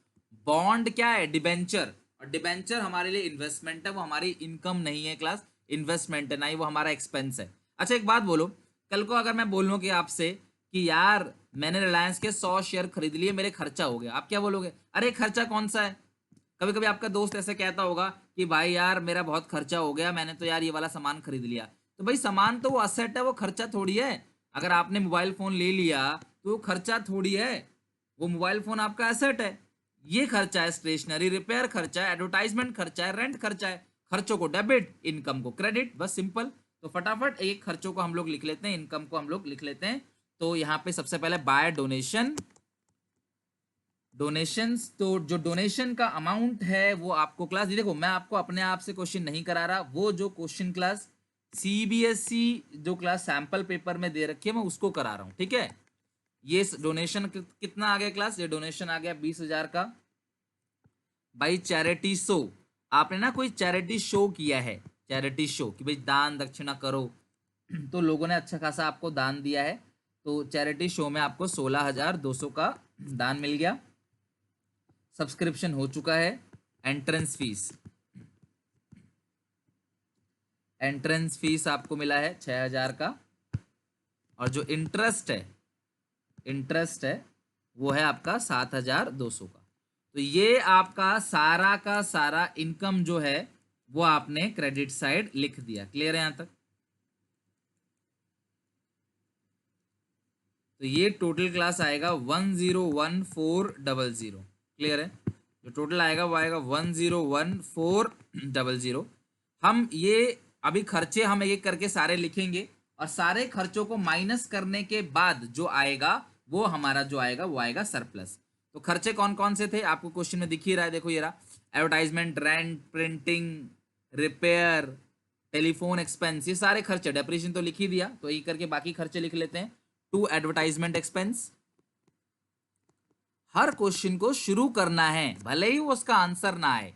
बॉन्ड क्या है? डिबेंचर। और डिबेंचर हमारे लिए इन्वेस्टमेंट है, वो हमारी इनकम नहीं है क्लास, इन्वेस्टमेंट है, ना ही वो हमारा एक्सपेंस है। अच्छा एक बात बोलो, कल को अगर मैं बोलूं कि आपसे कि यार मैंने रिलायंस के 100 शेयर खरीद लिए, मेरे खर्चा हो गया, आप क्या बोलोगे? अरे खर्चा कौन सा है? कभी कभी आपका दोस्त ऐसे कहता होगा कि भाई यार मेरा बहुत खर्चा हो गया, मैंने तो यार ये वाला सामान खरीद लिया। तो भाई सामान तो वो असेट है, वो खर्चा थोड़ी है। अगर आपने मोबाइल फोन ले लिया तो वो खर्चा थोड़ी है, वो मोबाइल फोन आपका एसेट है। ये खर्चा है, स्टेशनरी रिपेयर खर्चा है, एडवर्टाइजमेंट खर्चा है, रेंट खर्चा है। खर्चों को डेबिट, इनकम को क्रेडिट, बस सिंपल। तो फटाफट एक खर्चों को हम लोग लिख लेते हैं, इनकम को हम लोग लिख लेते हैं। तो यहाँ पे सबसे पहले बाय डोनेशन, डोनेशंस। तो जो डोनेशन का अमाउंट है वो आपको क्लास, ये देखो मैं आपको अपने आप से क्वेश्चन नहीं करा रहा, वो जो क्वेश्चन क्लास सीबीएसई जो क्लास सैंपल पेपर में दे रखी है मैं उसको करा रहा हूं, ठीक है। ये डोनेशन कितना आ गया क्लास? ये डोनेशन आ गया 20,000 का। भाई चैरिटी शो, आपने ना कोई चैरिटी शो किया है, चैरिटी शो कि भाई दान दक्षिणा करो, तो लोगों ने अच्छा खासा आपको दान दिया है, तो चैरिटी शो में आपको 16,200 का दान मिल गया। सब्सक्रिप्शन हो चुका है। एंट्रेंस फीस, एंट्रेंस फीस आपको मिला है 6,000 का। और जो इंटरेस्ट है, इंटरेस्ट है वो है आपका 7,200 का। तो ये आपका सारा का सारा इनकम जो है वो आपने क्रेडिट साइड लिख दिया। क्लियर है यहां तक? तो ये टोटल क्लास आएगा 101400। क्लियर है? जो टोटल आएगा वो आएगा 101400। हम ये अभी खर्चे हम एक एक करके सारे लिखेंगे, और सारे खर्चों को माइनस करने के बाद जो आएगा वो हमारा जो आएगा वो आएगा सरप्लस। तो खर्चे कौन कौन से थे आपको क्वेश्चन में दिख ही रहा है, देखो ये रहा। Advertisement, rent, printing, repair, telephone expense, ये सारे खर्चे। डेप्रिसिएशन तो लिख ही दिया, तो ये करके बाकी खर्चे लिख लेते हैं। To advertisement expense. हर क्वेश्चन को शुरू करना है, भले ही वो उसका आंसर ना आए,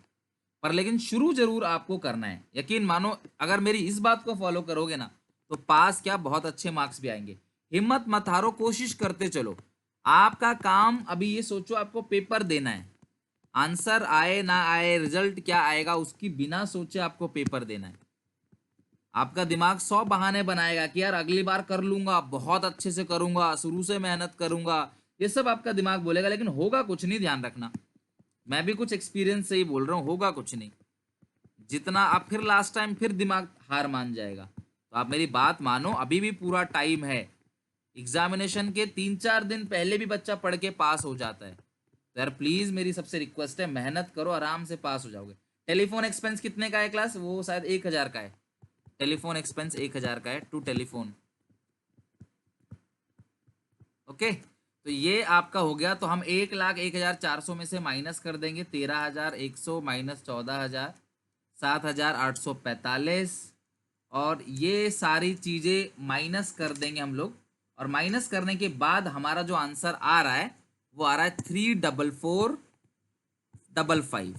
पर लेकिन शुरू जरूर आपको करना है। यकीन मानो अगर मेरी इस बात को फॉलो करोगे ना तो पास क्या बहुत अच्छे मार्क्स भी आएंगे। हिम्मत मत हारो, कोशिश करते चलो। आपका काम अभी ये सोचो, आपको पेपर देना है, आंसर आए ना आए, रिजल्ट क्या आएगा उसकी बिना सोचे आपको पेपर देना है। आपका दिमाग 100 बहाने बनाएगा कि यार अगली बार कर लूंगा, बहुत अच्छे से करूंगा, शुरू से मेहनत करूंगा, ये सब आपका दिमाग बोलेगा, लेकिन होगा कुछ नहीं। ध्यान रखना, मैं भी कुछ एक्सपीरियंस से ही बोल रहा हूँ, होगा कुछ नहीं। जितना आप फिर लास्ट टाइम फिर दिमाग हार मान जाएगा। तो आप मेरी बात मानो, अभी भी पूरा टाइम है। एग्जामिनेशन के 3-4 दिन पहले भी बच्चा पढ़ के पास हो जाता है। तो यार प्लीज मेरी सबसे रिक्वेस्ट है, मेहनत करो, आराम से पास हो जाओगे। टेलीफोन एक्सपेंस कितने का है क्लास? वो शायद 1,000 का है। टेलीफोन एक्सपेंस 1,000 का है, टू टेलीफोन। ओके, तो ये आपका हो गया। तो हम 1,01,400 में से माइनस कर देंगे 13,100 माइनस 14,000, 7,845, और ये सारी चीजें माइनस कर देंगे हम लोग। और माइनस करने के बाद हमारा जो आंसर आ रहा है वो आ रहा है 3,44,55,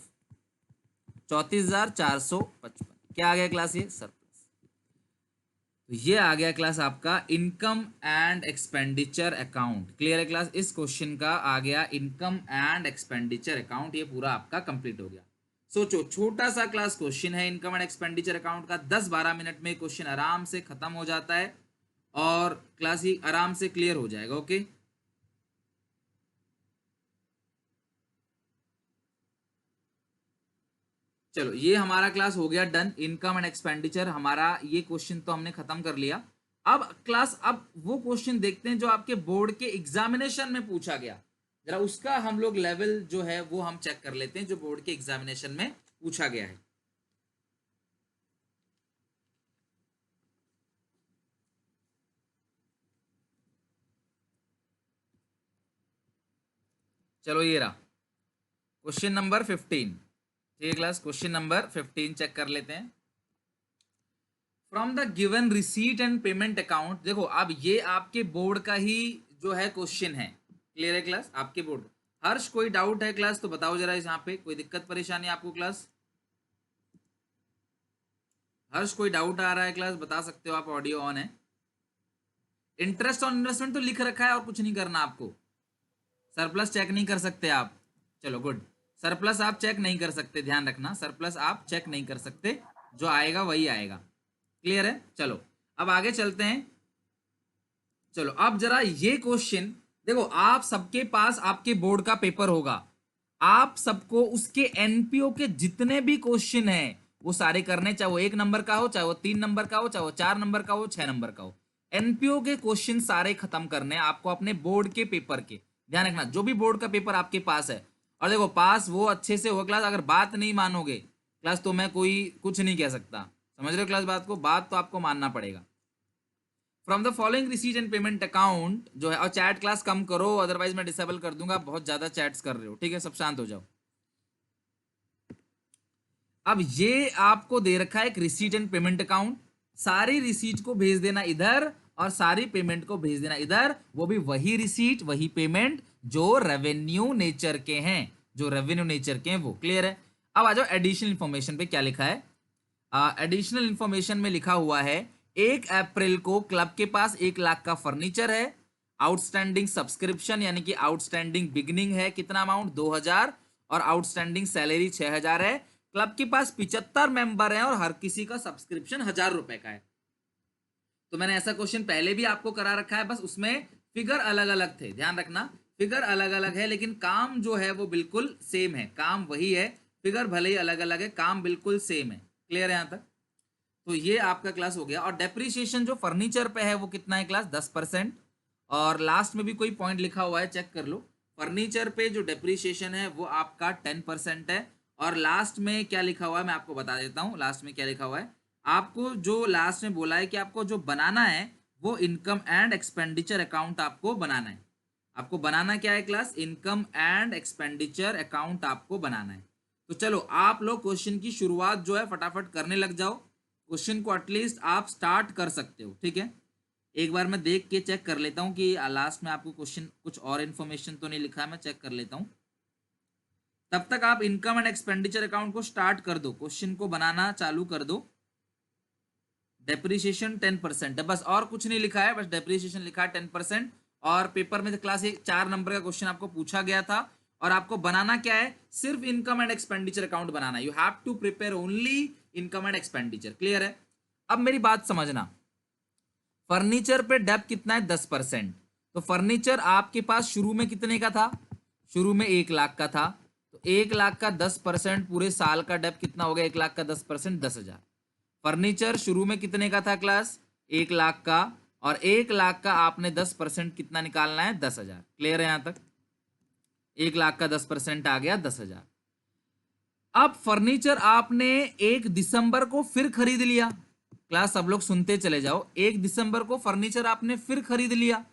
34,455। क्या आ गया क्लास? ये सर, तो ये आ गया क्लास आपका income and expenditure account. Clear है क्लास? इस क्वेश्चन का आ गया इनकम एंड एक्सपेंडिचर अकाउंट, ये पूरा आपका कंप्लीट हो गया। सोचो, छोटा सा क्लास क्वेश्चन है इनकम एंड एक्सपेंडिचर अकाउंट का, 10-12 मिनट में क्वेश्चन आराम से खत्म हो जाता है और क्लास ही आराम से क्लियर हो जाएगा। ओके, चलो ये हमारा क्लास हो गया डन। इनकम एंड एक्सपेंडिचर हमारा ये क्वेश्चन तो हमने खत्म कर लिया। अब क्लास, अब वो क्वेश्चन देखते हैं जो आपके बोर्ड के एग्जामिनेशन में पूछा गया, जरा उसका हम लोग लेवल जो है वो हम चेक कर लेते हैं, जो बोर्ड के एग्जामिनेशन में पूछा गया है। चलो ये रहा क्वेश्चन नंबर 15। ठीक है क्लास, क्वेश्चन नंबर 15 चेक कर लेते हैं। From the given receipt and payment account, देखो अब ये आपके बोर्ड का ही जो है क्वेश्चन है। क्लियर है क्लास? आपके बोर्ड। हर्ष, कोई डाउट है क्लास तो बताओ जरा, इस यहाँ पे कोई दिक्कत परेशानी आपको क्लास? हर्ष, कोई डाउट आ रहा है क्लास? बता सकते हो आप, ऑडियो ऑन है। इंटरेस्ट ऑन इन्वेस्टमेंट तो लिख रखा है और कुछ नहीं करना आपको। सरप्लस चेक नहीं कर सकते आप। चलो गुड, सरप्लस आप चेक नहीं कर सकते, ध्यान रखना, सरप्लस आप चेक नहीं कर सकते, जो आएगा वही आएगा। क्लियर है? चलो अब आगे चलते हैं। चलो अब जरा ये क्वेश्चन देखो, आप सबके पास आपके बोर्ड का पेपर होगा, आप सबको उसके एनपीओ के जितने भी क्वेश्चन हैं वो सारे करने, चाहे वो 1 नंबर का हो, चाहे वो 3 नंबर का हो, चाहे वो 4 नंबर का हो, 6 नंबर का हो। एनपीओ के क्वेश्चन सारे खत्म करने हैं आपको अपने बोर्ड के पेपर के। ध्यान रखना, जो भी बोर्ड का पेपर आपके पास है, और देखो पास वो अच्छे से होगा क्लास, अगर बात नहीं मानोगे क्लास तो मैं कोई कुछ नहीं कह सकता। समझ रहे हो क्लास बात को? बात तो आपको मानना पड़ेगा। From the following receipt and payment account जो है, और चैट क्लास कम करो, अदरवाइज मैं डिसेबल कर दूंगा, बहुत ज्यादा चैट्स कर रहे हो। ठीक है, सब शांत हो जाओ। अब ये आपको दे रखा है एक रिसीट एंड पेमेंट अकाउंट, सारी रिसीट को भेज देना इधर और सारी पेमेंट को भेज देना इधर, वो भी वही रिसीट वही पेमेंट जो रेवेन्यू नेचर के हैं, जो रेवेन्यू नेचर के हैं वो। क्लियर है? अब आ जाओ एडिशनल इंफॉर्मेशन पे, क्या लिखा है? एडिशनल इंफॉर्मेशन में लिखा हुआ है 1 अप्रैल को क्लब के पास 1 लाख का फर्नीचर है, आउटस्टैंडिंग सब्सक्रिप्शन यानी कि आउटस्टैंडिंग बिगनिंग है कितना अमाउंट 2,000, और आउटस्टैंडिंग सैलरी 6,000 है। क्लब के पास 75 मेंबर हैं और हर किसी का सब्सक्रिप्शन 1,000 रुपए का है। तो मैंने ऐसा क्वेश्चन पहले भी आपको करा रखा है, बस उसमें फिगर अलग अलग थे। ध्यान रखना, फिगर अलग अलग है लेकिन काम जो है वो बिल्कुल सेम है, काम वही है, फिगर भले ही अलग अलग है, काम बिल्कुल सेम है। क्लियर है यहाँ तक? तो ये आपका क्लास हो गया। और डेप्रीशिएशन जो फर्नीचर पे है वो कितना है क्लास? 10%। और लास्ट में भी कोई पॉइंट लिखा हुआ है, चेक कर लो। फर्नीचर पे जो डेप्रीशिएशन है वो आपका 10% है। और लास्ट में क्या लिखा हुआ है मैं आपको बता देता हूँ, लास्ट में क्या लिखा हुआ है। आपको जो लास्ट में बोला है कि आपको जो बनाना है वो इनकम एंड एक्सपेंडिचर अकाउंट आपको बनाना है। आपको बनाना क्या है class? Income and expenditure account आपको बनाना है। तो चलो आप लोग क्वेश्चन की शुरुआत जो है फटाफट करने लग जाओ, क्वेश्चन को एटलीस्ट आप स्टार्ट कर सकते हो। ठीक है, एक बार मैं देख के चेक कर लेता हूँ कि लास्ट में आपको क्वेश्चन कुछ और इन्फॉर्मेशन तो नहीं लिखा है, मैं चेक कर लेता हूँ। तब तक आप इनकम एंड एक्सपेंडिचर अकाउंट को स्टार्ट कर दो, क्वेश्चन को बनाना चालू कर दो। डेप्रीशिएशन 10% है बस, और कुछ नहीं लिखा है, बस डेप्रीशिएशन लिखा है 10%। और पेपर में क्लास एक 4 नंबर का क्वेश्चन आपको पूछा गया था और आपको बनाना क्या है, सिर्फ इनकम एंड एक्सपेंडिचर अकाउंट बनाना। You have to prepare only income and expenditure. Clear है? अब मेरी बात समझना, फर्नीचर पे डेप कितना है, 10%। तो फर्नीचर आपके पास शुरू में कितने का था, शुरू में 1 लाख का था, तो 1 लाख का 10% पूरे साल का डेप कितना हो गया, 1 लाख का 10% 10,000। फर्नीचर शुरू में कितने का था क्लास, 1 लाख का, और 1 लाख का आपने 10% कितना निकालना है, 10,000। क्लियर है? यहां तक 1 लाख का 10% आ गया 10,000। अब फर्नीचर आपने 1 दिसंबर को फिर खरीद लिया, क्लास सब लोग सुनते चले जाओ, 1 दिसंबर को फर्नीचर आपने फिर खरीद लिया।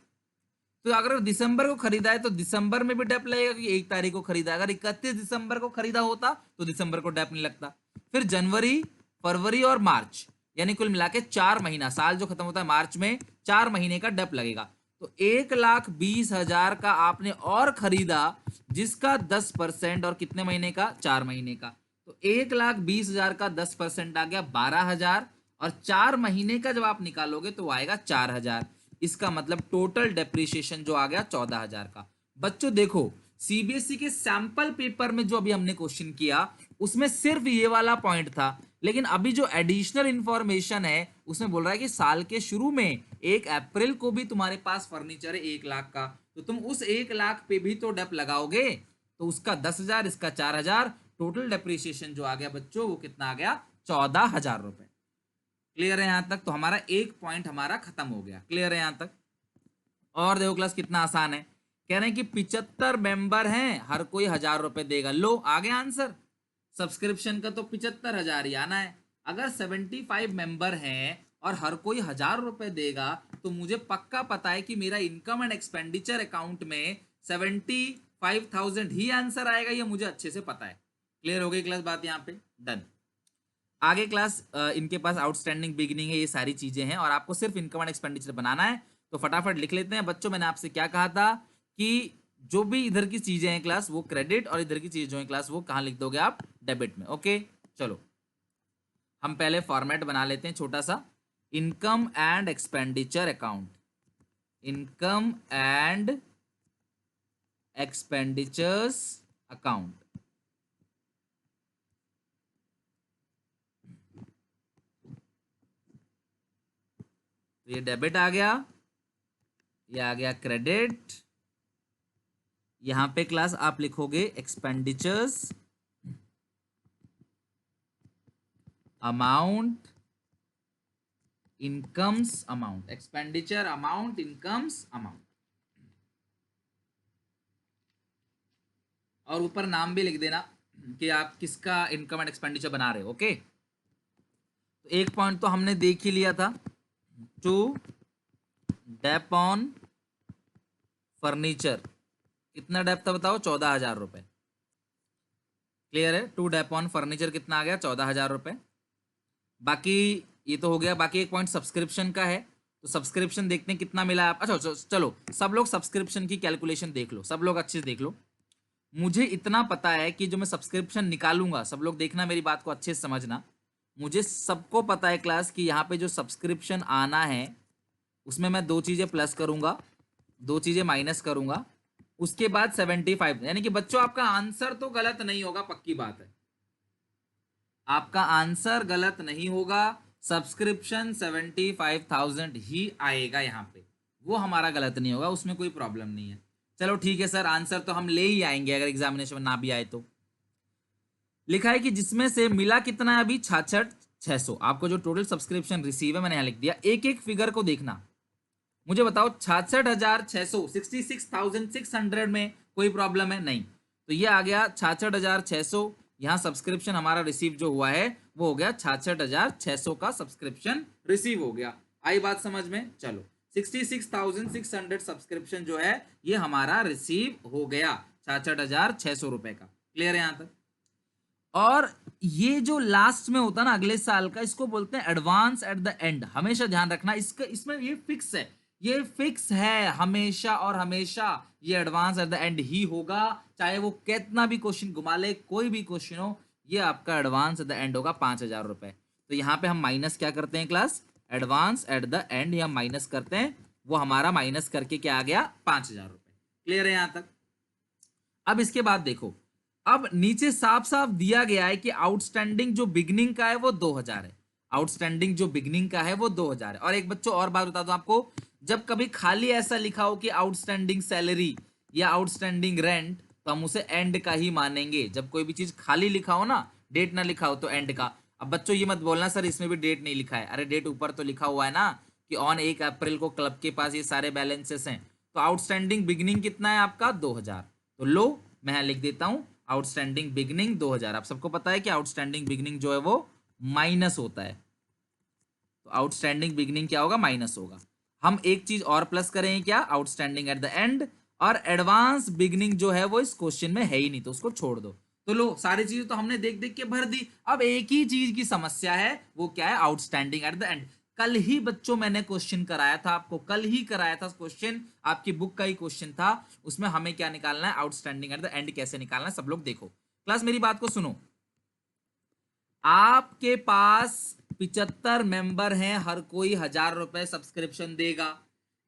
तो अगर दिसंबर को खरीदा है तो दिसंबर में भी डेप लगेगा कि 1 तारीख को खरीदा। अगर 31 दिसंबर को खरीदा होता तो दिसंबर को डेप नहीं लगता। फिर जनवरी, फरवरी और मार्च, यानी कुल मिला के 4 महीना, साल जो खत्म होता है मार्च में, 4 महीने का डेप लगेगा। तो 1,20,000 का आपने और खरीदा, जिसका 10%, और कितने महीने का, 4 महीने का। तो 1,20,000 का 10% आ गया 12,000, और 4 महीने का जब आप निकालोगे तो आएगा 4,000। इसका मतलब टोटल डेप्रिसिएशन जो आ गया 14,000 का। बच्चों देखो, सीबीएसई के सैंपल पेपर में जो अभी हमने क्वेश्चन किया उसमें सिर्फ ये वाला पॉइंट था, लेकिन अभी जो एडिशनल इंफॉर्मेशन है उसमें बोल रहा है कि साल के शुरू में 1 अप्रैल को भी तुम्हारे पास फर्नीचर है 1 लाख का, तो तुम उस 1 लाख पे भी तो डेप लगाओगे, तो उसका 10,000, इसका 4,000, टोटल डेप्रिसिएशन जो आ गया बच्चों वो कितना आ गया, 14,000 रुपए। क्लियर है यहां तक? तो हमारा एक पॉइंट हमारा खत्म हो गया। क्लियर है यहां तक? और देखो क्लास कितना आसान है, कह रहे हैं कि 75 मेंबर हैं, हर कोई 1,000 रुपए देगा। लो आ गया आंसर, सब्सक्रिप्शन का तो 75,000 ही आना है। अगर 75 मेंबर हैं और हर कोई 1,000 रुपए देगा, तो मुझे पक्का पता है कि मेरा इनकम एंड एक्सपेंडिचर अकाउंट में 75,000 ही आंसर आएगा, ये मुझे अच्छे से पता है। क्लियर हो गई क्लास बात यहाँ पे? डन। आगे क्लास इनके पास आउटस्टैंडिंग बिगिनिंग है, ये सारी चीजें हैं, और आपको सिर्फ इनकम एंड एक्सपेंडिचर बनाना है। तो फटाफट लिख लेते हैं बच्चों। मैंने आपसे क्या कहा था कि जो भी इधर की चीजें हैं क्लास वो क्रेडिट, और इधर की चीजें जो है क्लास वो कहाँ लिख दोगे आप, डेबिट में। ओके चलो हम पहले फॉर्मेट बना लेते हैं छोटा सा, income and expenditure account, income and expenditures account. तो ये डेबिट आ गया, ये आ गया क्रेडिट। यहां पे क्लास आप लिखोगे expenditures amount, incomes amount, expenditure amount, incomes amount, और ऊपर नाम भी लिख देना कि आप किसका इनकम एंड एक्सपेंडिचर बना रहे हो। ओके तो एक पॉइंट तो हमने देख ही लिया था, टू डेप ऑन फर्नीचर, कितना डेप था बताओ, 14,000 रुपए। क्लियर है? टू डेप ऑन फर्नीचर कितना आ गया, 14,000 रुपए। बाकी ये तो हो गया, बाकी एक पॉइंट सब्सक्रिप्शन का है, तो सब्सक्रिप्शन देखते हैं कितना मिला है। अच्छा चलो सब लोग सब्सक्रिप्शन की कैलकुलेशन देख लो, सब लोग अच्छे से देख लो। मुझे इतना पता है कि जो मैं सब्सक्रिप्शन निकालूंगा, सब लोग देखना मेरी बात को अच्छे से समझना, मुझे सबको पता है क्लास कि यहाँ पे जो सब्सक्रिप्शन आना है उसमें मैं 2 चीजें प्लस करूंगा, 2 चीजें माइनस करूंगा, उसके बाद 75, यानी कि बच्चों आपका आंसर तो गलत नहीं होगा, पक्की बात है, आपका आंसर गलत नहीं होगा। सब्सक्रिप्शन 75,000 ही आएगा यहाँ पे, वो हमारा गलत नहीं होगा, उसमें कोई प्रॉब्लम नहीं है। चलो ठीक है सर, आंसर तो हम ले ही आएंगे अगर एग्जामिनेशन में ना भी आए तो। लिखा है कि जिसमें से मिला कितना है अभी, 66,600। आपको जो टोटल सब्सक्रिप्शन रिसीव है मैंने यहाँ लिख दिया, एक एक फिगर को देखना। मुझे बताओ 66,600, 66,600 में कोई प्रॉब्लम है नहीं, तो ये आ गया 66,600। यहाँ सब्सक्रिप्शन हमारा रिसीव जो हुआ है वो हो गया 66,600 का सब्सक्रिप्शन रिसीव हो गया। आई बात समझ में? चलो 66,600 सब्सक्रिप्शन जो है ये हमारा रिसीव हो गया 66,600 रुपए का। क्लियर है यहाँ तक? और ये जो लास्ट में होता है ना अगले साल का, इसको बोलते हैं एडवांस एट द एंड। हमेशा ध्यान रखना इसका, इसमें ये फिक्स है, ये फिक्स है हमेशा और हमेशा, ये advance at the and he होगा, चाहे वो कितना भी क्वेश्चन घुमा ले, कोई भी क्वेश्चन हो, ये आपका एडवांस एट द एंड होगा 5,000 रुपए। तो यहाँ पे हम माइनस क्या करते हैं class, advance at the and, या माइनस करते हैं वो हमारा माइनस करके क्या आ गया 5,000 रुपए। क्लियर है यहां तक? अब इसके बाद देखो, अब नीचे साफ साफ दिया गया है कि आउटस्टैंडिंग जो बिगनिंग का है वो 2,000 है। आउटस्टैंडिंग जो बिगनिंग का है वो 2,000 है। और एक बच्चों और बात बता दूं आपको, जब कभी खाली ऐसा लिखा हो कि आउटस्टैंडिंग सैलरी या आउटस्टैंडिंग रेंट, तो हम उसे एंड का ही मानेंगे। जब कोई भी चीज खाली लिखा हो ना, डेट ना लिखा हो, तो एंड का। अब बच्चों ये मत बोलना सर इसमें भी डेट नहीं लिखा है। अरे डेट ऊपर तो लिखा हुआ है ना कि ऑन 1 अप्रैल को क्लब के पास ये सारे बैलेंसेस हैं। तो आउटस्टैंडिंग बिगनिंग कितना है आपका 2,000। तो लो मैं यहाँ लिख देता हूं आउटस्टैंडिंग बिगनिंग 2,000। आप सबको पता है कि आउटस्टैंडिंग बिगनिंग जो है वो माइनस होता है। तो आउटस्टैंडिंग बिगनिंग क्या होगा? माइनस होगा। हम एक चीज और प्लस करेंगे, क्या? Outstanding at the end. और एडवांस बिगनिंग जो है वो इस क्वेश्चन में है ही नहीं, तो उसको छोड़ दो। तो लो सारी चीजें तो हमने देख देख के भर दी। अब एक ही चीज की समस्या है, वो क्या है? Outstanding at the and. कल ही बच्चों मैंने क्वेश्चन कराया था आपको, कल ही कराया था क्वेश्चन, आपकी बुक का ही क्वेश्चन था। उसमें हमें क्या निकालना है? आउटस्टैंडिंग एट द एंड कैसे निकालना है, सब लोग देखो। क्लास मेरी बात को सुनो। आपके पास 75 मेंबर हैं, हर कोई 1,000 रुपए सब्सक्रिप्शन देगा।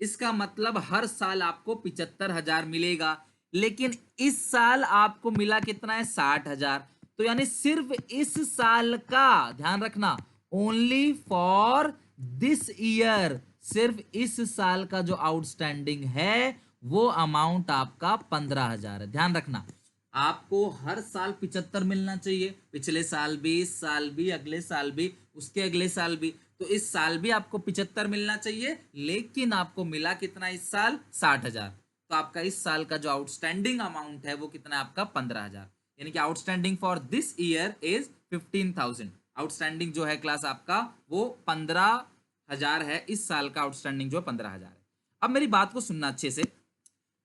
इसका मतलब हर साल आपको 75,000 मिलेगा। लेकिन इस साल आपको मिला कितना है? 60,000। तो यानी सिर्फ इस साल का ध्यान रखना, ओनली फॉर दिस ईयर, सिर्फ इस साल का जो आउटस्टैंडिंग है वो अमाउंट आपका 15,000 है। ध्यान रखना, आपको हर साल 75 मिलना चाहिए, पिछले साल भी, इस साल भी, अगले साल भी, उसके अगले साल भी। तो इस साल भी आपको 75 मिलना चाहिए, लेकिन आपको मिला कितना इस साल? 60,000। तो आपका इस साल का जो आउटस्टैंडिंग अमाउंट है वो कितना है आपका? 15,000। यानी कि outstanding for this year is 15,000। Outstanding जो है क्लास आपका वो 15,000 है। इस साल का आउटस्टैंडिंग जो 15,000 है। अब मेरी बात को सुनना अच्छे से,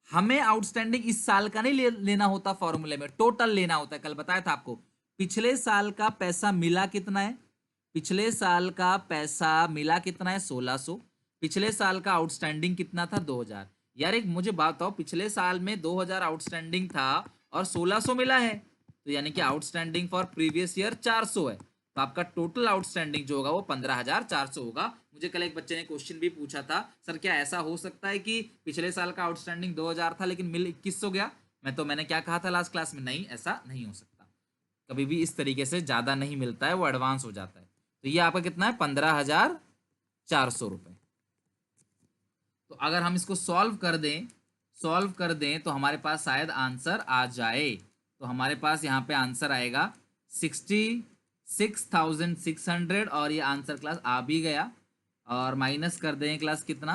हमें आउटस्टैंडिंग इस साल का नहीं लेना होता, फॉर्मूले में टोटल लेना होता है। कल बताया था आपको, पिछले साल का पैसा मिला कितना है? पिछले साल का पैसा मिला कितना है? 1,600। पिछले साल का आउटस्टैंडिंग कितना था? 2,000। यार एक मुझे बात बताओ, पिछले साल में 2,000 आउटस्टैंडिंग था और 1,600 मिला है, तो यानी कि आउटस्टैंडिंग फॉर प्रीवियस ईयर 400 है। तो आपका टोटल आउटस्टैंडिंग जो होगा वो 15,400 होगा। मुझे कल एक बच्चे ने क्वेश्चन भी पूछा था, सर क्या ऐसा हो सकता है कि पिछले साल का आउटस्टैंडिंग 2,000 था लेकिन मिल 2,100 गया? मैंने क्या कहा था लास्ट क्लास में? नहीं, ऐसा नहीं हो सकता। कभी भी इस तरीके से ज्यादा नहीं मिलता है, वो एडवांस हो जाता है। तो ये आपका कितना है? 15,400 रुपए। तो अगर हम इसको सॉल्व कर दें तो हमारे पास शायद आंसर आ जाए। तो हमारे पास यहाँ पे आंसर आएगा 66,600, और ये आंसर क्लास आ भी गया। और माइनस कर दें क्लास कितना,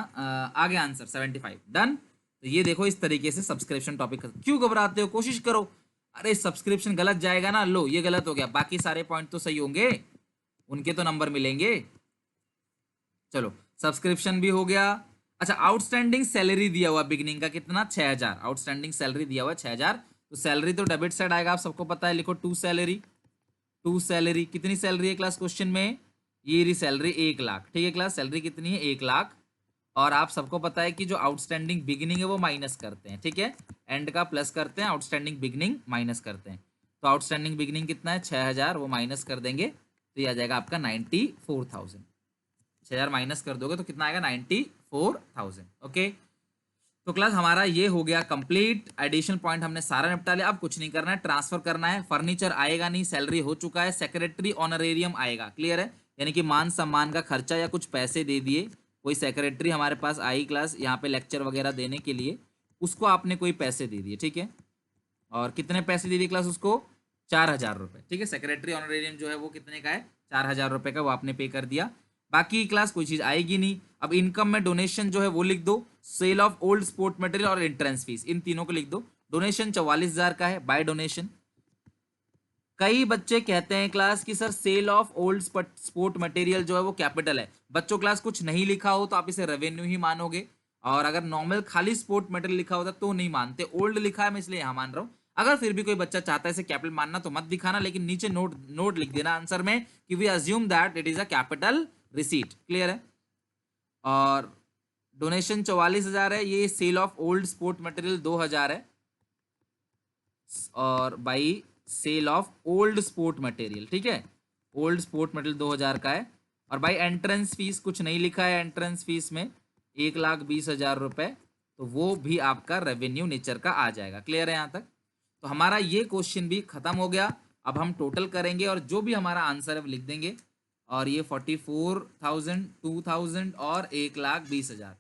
आ गया आंसर 75। डन। तो ये देखो इस तरीके से सब्सक्रिप्शन टॉपिक। क्यों घबराते हो? कोशिश करो। अरे सब्सक्रिप्शन गलत जाएगा ना, लो ये गलत हो गया, बाकी सारे पॉइंट तो सही होंगे, उनके तो नंबर मिलेंगे। चलो सब्सक्रिप्शन भी हो गया। अच्छा, आउटस्टैंडिंग सैलरी दिया हुआ बिगनिंग का कितना? 6,000। आउटस्टैंडिंग सैलरी दिया हुआ 6,000। तो सैलरी तो डेबिट साइड आएगा, आप सबको पता है। लिखो टू सैलरी। टू सैलरी कितनी सैलरी है क्लास क्वेश्चन में? ये रही सैलरी 1,00,000। ठीक है क्लास, सैलरी कितनी है? 1,00,000। और आप सबको पता है कि जो आउटस्टैंडिंग बिगनिंग है वो माइनस करते हैं। ठीक है, एंड का प्लस करते हैं, आउटस्टैंडिंग बिगनिंग माइनस करते हैं। तो आउटस्टैंडिंग बिगनिंग कितना है? 6,000। वो माइनस कर देंगे तो ये आ जाएगा आपका 94,000। 6,000 माइनस कर दोगे तो कितना आएगा? 94,000। ओके, तो क्लास हमारा ये हो गया कंप्लीट। एडिशनल पॉइंट हमने सारा निपटा लिया। अब कुछ नहीं करना है, ट्रांसफर करना है। फर्नीचर आएगा नहीं, सैलरी हो चुका है। सेक्रेटरी ऑनरेरियम आएगा, क्लियर है? यानी कि मान सम्मान का खर्चा या कुछ पैसे दे दिए। कोई सेक्रेटरी हमारे पास आई क्लास यहाँ पे लेक्चर वगैरह देने के लिए, उसको आपने कोई पैसे दे दिए। ठीक है, और कितने पैसे दे दिए क्लास उसको? 4,000 रुपये। ठीक है, सेक्रेटरी ऑनरेरियम जो है वो कितने का है? 4,000 रुपये का, वो आपने पे कर दिया। बाकी क्लास कोई चीज आएगी नहीं। अब इनकम में डोनेशन जो है वो लिख दो, sale of old sport material और एंट्रेंस फीस, इन तीनों को लिख दो। डोनेशन 44,000 का है, बाय डोनेशन। कई बच्चे कहते हैं क्लास की sir sale of old sport material जो है वो कैपिटल है। बच्चों क्लास कुछ नहीं लिखा हो तो आप इसे रेवेन्यू ही मानोगे, और अगर नॉर्मल खाली स्पोर्ट मटेरियल लिखा होता तो नहीं मानते। ओल्ड लिखा है मैं इसलिए यहां मान रहा हूं। अगर फिर भी कोई बच्चा चाहता है इसे कैपिटल मानना तो मत दिखाना, लेकिन नीचे नोट लिख देना आंसर में कि we assume that it is a capital receipt. Clear है? और डोनेशन 44,000 है, ये sale of old sport material 2,000 है, और by sale of old sport material. ठीक है, ओल्ड स्पोर्ट मटेरियल 2,000 का है। और बाई एंट्रेंस फीस कुछ नहीं लिखा है एंट्रेंस फीस में, 1,20,000 रुपए, तो वो भी आपका रेवेन्यू नेचर का आ जाएगा। क्लियर है यहाँ तक? तो हमारा ये क्वेश्चन भी खत्म हो गया। अब हम टोटल करेंगे और जो भी हमारा आंसर है वो लिख देंगे। और ये 44,000, 2,000 और 1,20,000।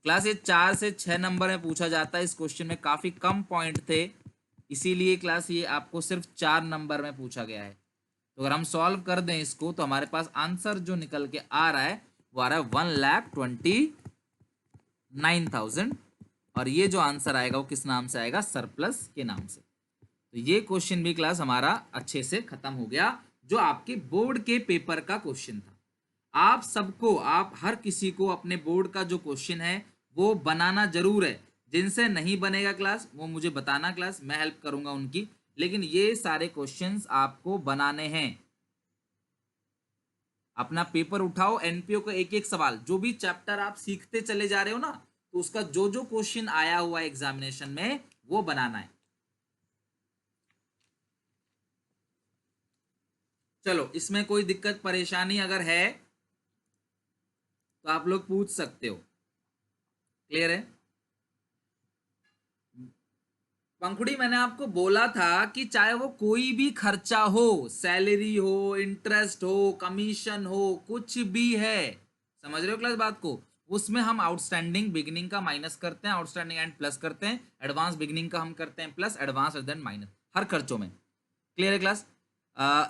क्लास ये 4 से 6 नंबर में पूछा जाता है। इस क्वेश्चन में काफी कम पॉइंट थे, इसीलिए क्लास ये आपको सिर्फ 4 नंबर में पूछा गया है। तो अगर हम सॉल्व कर दें इसको तो हमारे पास आंसर जो निकल के आ रहा है वो आ रहा है 1,29,000। और ये जो आंसर आएगा वो किस नाम से आएगा? सरप्लस के नाम से। तो ये क्वेश्चन भी क्लास हमारा अच्छे से खत्म हो गया, जो आपके बोर्ड के पेपर का क्वेश्चन था। आप सबको, आप हर किसी को अपने बोर्ड का जो क्वेश्चन है वो बनाना जरूर है। जिनसे नहीं बनेगा क्लास वो मुझे बताना क्लास, मैं हेल्प करूंगा उनकी। लेकिन ये सारे क्वेश्चंस आपको बनाने हैं। अपना पेपर उठाओ, एनपीओ का एक एक सवाल, जो भी चैप्टर आप सीखते चले जा रहे हो ना, तो उसका जो जो क्वेश्चन आया हुआ है एग्जामिनेशन में वो बनाना है। चलो, इसमें कोई दिक्कत परेशानी अगर है तो आप लोग पूछ सकते हो। क्लियर है? पंखुड़ी, मैंने आपको बोला था कि चाहे वो कोई भी खर्चा हो, सैलरी हो, इंटरेस्ट हो, कमीशन हो, कुछ भी है, समझ रहे हो क्लास बात को, उसमें हम आउटस्टैंडिंग बिगिनिंग का माइनस करते हैं, आउटस्टैंडिंग एंड प्लस करते हैं, एडवांस बिगिनिंग का हम करते हैं प्लस, एडवांस देन माइनस, हर खर्चों में। क्लियर है क्लास?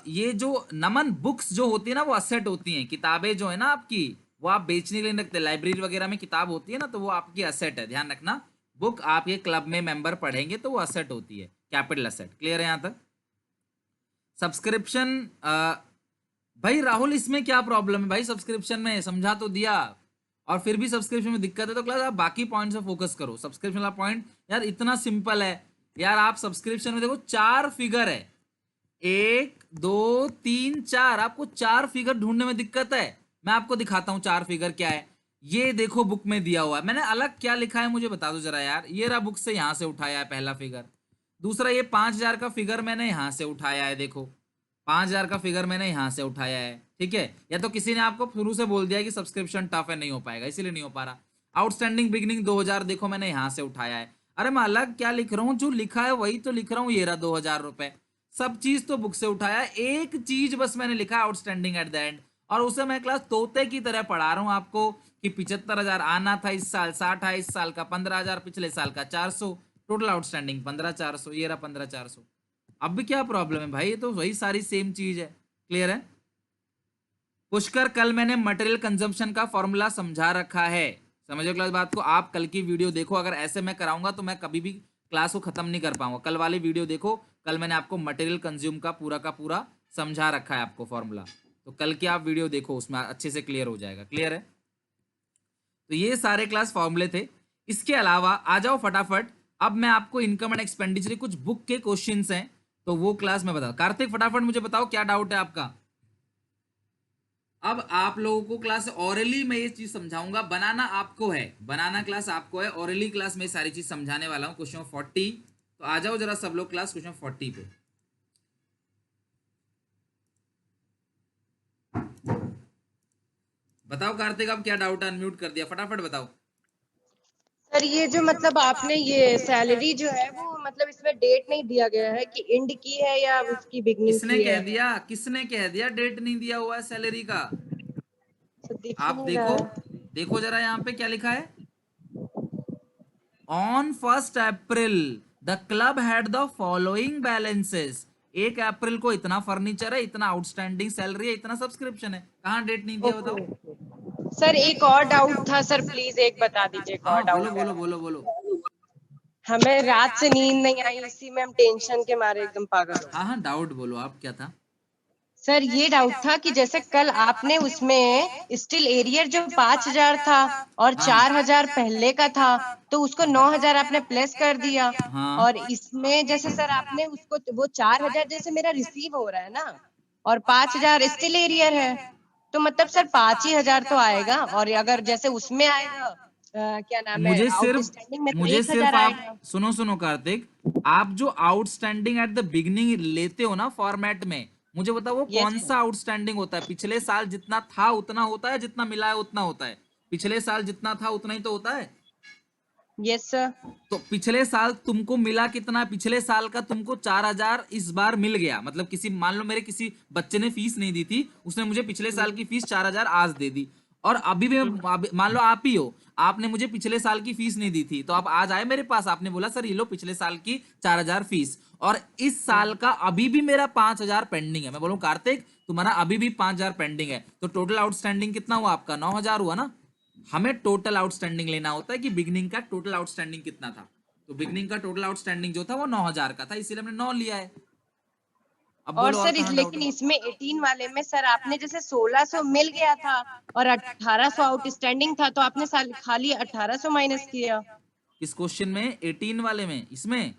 ये जो नमन बुक्स जो होती है ना वो असेट होती हैं। किताबें जो है ना आपकी, वो आप बेचने के लिए नहीं रखते। लाइब्रेरी वगैरह में किताब होती है ना, तो वो आपकी असेट है, ध्यान रखना। बुक आप ये क्लब में मेंबर पढ़ेंगे तो वो असेट होती है, कैपिटल असेट। क्लियर है यहाँ तक? सब्सक्रिप्शन, भाई राहुल इसमें क्या प्रॉब्लम है भाई? सब्सक्रिप्शन में समझा तो दिया, और फिर भी सब्सक्रिप्शन में दिक्कत है तो क्लास आप बाकी पॉइंट से फोकस करो। सब्सक्रिप्शन वाला पॉइंट यार इतना सिंपल है यार। आप सब्सक्रिप्शन में देखो 4 फिगर है, 1 2 3 4, आपको 4 फिगर ढूंढने में दिक्कत है। मैं आपको दिखाता हूं 4 फिगर क्या है। ये देखो बुक में दिया हुआ है, मैंने अलग क्या लिखा है मुझे बता दो जरा यार। ये रहा, बुक से यहां से उठाया है पहला फिगर। दूसरा, ये 5,000 का फिगर मैंने यहां से उठाया है, देखो 5,000 का फिगर मैंने यहां से उठाया है। ठीक है? या तो किसी ने आपको शुरू से बोल दिया कि सब्सक्रिप्शन टफ है, नहीं हो पाएगा, इसीलिए नहीं हो पा रहा। आउटस्टैंडिंग बिगनिंग 2,000 देखो मैंने यहां से उठाया है। अरे मैं अलग क्या लिख रहा हूँ, जो लिखा है वही तो लिख रहा हूँ। ये रहा 2,000 रुपए, सब चीज तो बुक से उठाया है, एक चीज बस मैंने लिखा आउटस्टैंडिंग एट द एंड, और उसे मैं क्लास तोते की तरह पढ़ा रहा हूं आपको कि 75,000 आना था इस साल, 60 है इस साल का, 15,000 पिछले साल का, 400 टोटल आउटस्टैंडिंग 15,400, ये रहा 15,400। अब भी क्या प्रॉब्लम है भाई? ये तो वही सारी सेम चीज है। क्लियर है? पुष्कर, कल मैंने मटेरियल कंजम्पशन का फॉर्मूला समझा रखा है, समझो क्लास बात को। आप कल की वीडियो देखो, अगर ऐसे मैं कराऊंगा तो मैं कभी भी क्लास को खत्म नहीं कर पाऊंगा। कल वाली वीडियो देखो, कल मैंने आपको मटेरियल कंज्यूम का पूरा समझा रखा है आपको फॉर्मूला। तो कल की आप वीडियो देखो, उसमें अच्छे से क्लियर हो जाएगा। क्लियर है? तो ये सारे क्लास फॉर्मूले थे। इसके अलावा आ जाओ फटाफट, अब मैं आपको इनकम एंड एक्सपेंडिचर कुछ बुक के क्वेश्चंस हैं तो वो क्लास में बताओ। कार्तिक फटाफट मुझे बताओ क्या डाउट है आपका। अब आप लोगों को क्लास ऑरली में ये चीज समझाऊंगा, बनाना आपको है, बनाना क्लास आपको है, ऑरली क्लास में सारी चीज समझाने वाला हूं। क्वेश्चन 40, तो आ जाओ जरा सब लोग क्लास क्वेश्चन 40 पे। बताओ कार्तिक, अब क्या डाउट है? अनम्यूट कर दिया, फटाफट बताओ। सर ये जो मतलब आपने ये सैलरी जो है वो मतलब इसमें डेट नहीं दिया गया है कि एंड की है या उसकी बिगनिंग किसने की कह है। दिया? किसने कह दिया डेट नहीं दिया हुआ है सैलरी का? सर दिख ही आप नहीं रहा देखो, है। देखो जरा यहाँ पे क्या लिखा है। On 1 April the club had the following balances. 1 अप्रैल को इतना फर्नीचर है, इतना आउटस्टैंडिंग सैलरी है, इतना सब्सक्रिप्शन है। कहाँ डेट नहीं दिया ओके बताओ? ओके सर, एक और डाउट था सर, प्लीज एक बता दीजिए, एक और हाँ बोलो डाउट है। बोलो बोलो बोलो। हमें रात से नींद नहीं आई, इसी में हम टेंशन के मारे एकदम पागल हो हाँ गए। हाँ डाउट बोलो, आप क्या था? सर ये डाउट था कि जैसे कल आपने उसमें स्टिल एरियर जो 5,000 था और हाँ 4,000 पहले का था, तो उसको 9,000 आपने प्लस कर दिया। हाँ और इसमें जैसे सर आपने उसको वो 4,000 जैसे मेरा रिसीव हो रहा है ना, और 5,000 स्टिल एरियर है, तो मतलब सर 5,000 तो आएगा। और अगर जैसे उसमें आएगा क्या नाम है मुझे सिर्फ आउटस्टैंडिंग में, तो मुझे सिर्फ 1,000 आप आएगा। सुनो सुनो कार्तिक, आप जो आउटस्टैंडिंग एट द बिगनिंग लेते हो ना फॉर्मेट में, मुझे बताओ वो यस कौन सर। सा आउटस्टैंडिंग होता है? पिछले साल जितना था उतना होता है, जितना मिला है उतना होता है? पिछले साल जितना था उतना ही तो होता है। Yes sir. तो पिछले साल तुमको मिला कितना, पिछले साल का तुमको 4,000 इस बार मिल गया, मतलब किसी, मान लो मेरे किसी बच्चे ने फीस नहीं दी थी, उसने मुझे पिछले साल की फीस 4,000 आज दे दी, और अभी भी मान लो आप ही हो, आपने मुझे पिछले साल की फीस नहीं दी थी, तो आप आज आए मेरे पास, आपने बोला सर ये लो पिछले साल की 4,000 फीस, और इस साल का अभी भी मेरा 5,000 पेंडिंग है। मैं बोलूं कार्तिक तुम्हारा अभी भी 5,000 पेंडिंग है, तो टोटल आउटस्टैंडिंग कितना हुआ आपका, 9,000 हुआ ना। हमें टोटल आउटस्टैंडिंग लेना होता है कि बिगनिंग का टोटल आउटस्टैंडिंग कितना था, तो बिगनिंग का टोटल आउटस्टैंडिंग जो था वो 9,000 का था, इसीलिए हमने 9 लिया है। अब और बोलो और सर कहाँ डाउट लेकिन है। इसमें 18 वाले में सर आपने जैसे 1600 मिल गया था और 1800 आउटस्टैंडिंग था, तो आपने खाली 1800 माइनस किया। इस क्वेश्चन में 18 वाले में, इसमें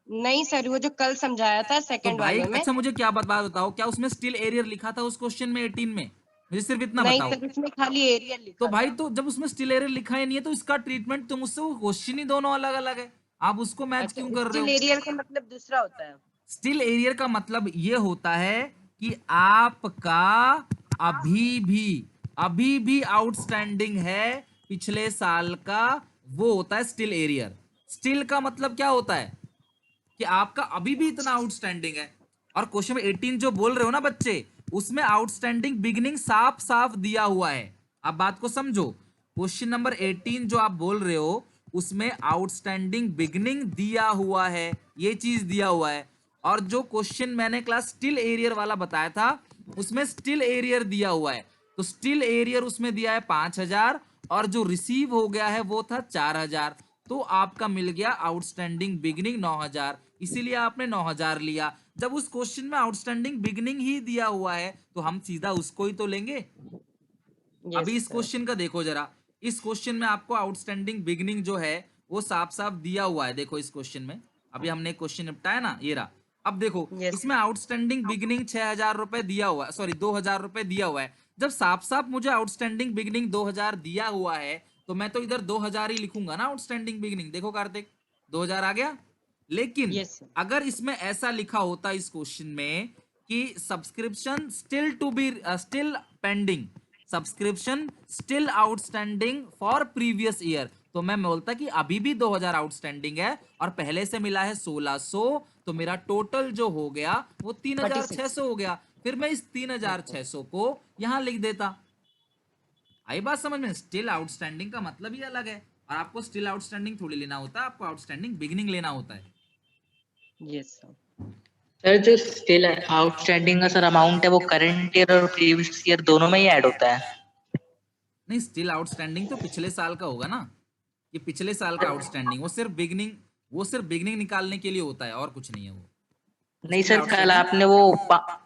नहीं सर, वो जो कल समझाया था तो सेकंड भाई वाले में। अच्छा मुझे क्या बात बताओ, क्या उसमें स्टिल एरियर लिखा था उस क्वेश्चन में 18 में, मुझे सिर्फ इतना नहीं बताओ। सर, उसमें खाली एरियल तो लिखा भाई था। तो जब उसमें स्टिल एरियर लिखा ही नहीं है तो इसका ट्रीटमेंट तुम उससे, वो क्वेश्चन ही दोनों अलग अलग है, आप उसको मैच अच्छा, क्यों कर रहे स्टिल हो। एरियल का मतलब दूसरा होता है। स्टिल एरियर का मतलब ये होता है कि आपका अभी भी अभी भी आउटस्टैंडिंग है पिछले साल का, वो होता है स्टिल एरियर। स्टिल का मतलब क्या होता है कि आपका अभी भी इतना आउटस्टैंडिंग है। और क्वेश्चन में 18 जो बोल रहे हो ना बच्चे, उसमें आउटस्टैंडिंग बिगनिंग साफ साफ दिया हुआ है। आप बात को समझो, क्वेश्चन नंबर 18 जो आप बोल रहे हो उसमें आउटस्टैंडिंग बिगनिंग दिया हुआ है, ये चीज दिया हुआ है। और जो क्वेश्चन मैंने क्लास स्टिल एरियर वाला बताया था उसमें स्टिल एरियर दिया हुआ है, तो स्टिल एरियर उसमें दिया है 5,000 और जो रिसीव हो गया है वो था 4,000, तो आपका मिल गया आउटस्टैंडिंग बिगनिंग 9,000, इसीलिए आपने 9,000 लिया। जब उस क्वेश्चन में आउटस्टैंडिंग बिगनिंग ही दिया हुआ है तो हम सीधा उसको ही तो लेंगे। यस अभी इस सर। क्वेश्चन का देखो जरा, इस क्वेश्चन में आपको आउटस्टैंडिंग बिगनिंग जो है वो साफ साफ दिया हुआ है, देखो इस क्वेश्चन में, अभी हमने क्वेश्चन निपटाया ना, ये रहा। अब देखो यस इसमें आउटस्टैंडिंग बिगनिंग 6,000 रुपए दिया हुआ है, सॉरी 2,000 रुपए दिया हुआ है। जब साफ साफ मुझे आउटस्टैंडिंग बिगनिंग 2,000 दिया हुआ है तो मैं तो इधर 2,000 ही लिखूंगा ना आउटस्टैंडिंग बिगनिंग, देखो कार्तिक 2,000 आ गया। लेकिन यस सर। अगर इसमें ऐसा लिखा होता इस क्वेश्चन में कि subscription still to be still pending, subscription still outstanding for previous year, तो मैं बोलता कि अभी भी 2,000 आउटस्टैंडिंग है और पहले से मिला है 1,600, तो मेरा टोटल जो हो गया वो 36। 3,600 हो गया। फिर मैं इस यस 3,600 को यहां लिख देता। आई बात समझ में, स्टिल आउटस्टैंडिंग का मतलब ही अलग है, और आपको स्टिल आउटस्टैंडिंग थोड़ी लेना होता है, आपको आउटस्टैंडिंग बिगिनिंग लेना होता है। Yes sir. सर जो स्टिल आउटस्टैंडिंग का सर अमाउंट है वो करंट ईयर और प्रीवियस ईयर दोनों में ही ऐड होता है। नहीं, स्टिल आउटस्टैंडिंग तो पिछले साल का होगा ना, ये पिछले साल का आउटस्टैंडिंग, वो सिर्फ बिगनिंग निकालने के लिए होता है और कुछ नहीं है वो नहीं स्टिल सर, कल आउटस्टैंडिंग। आपने वो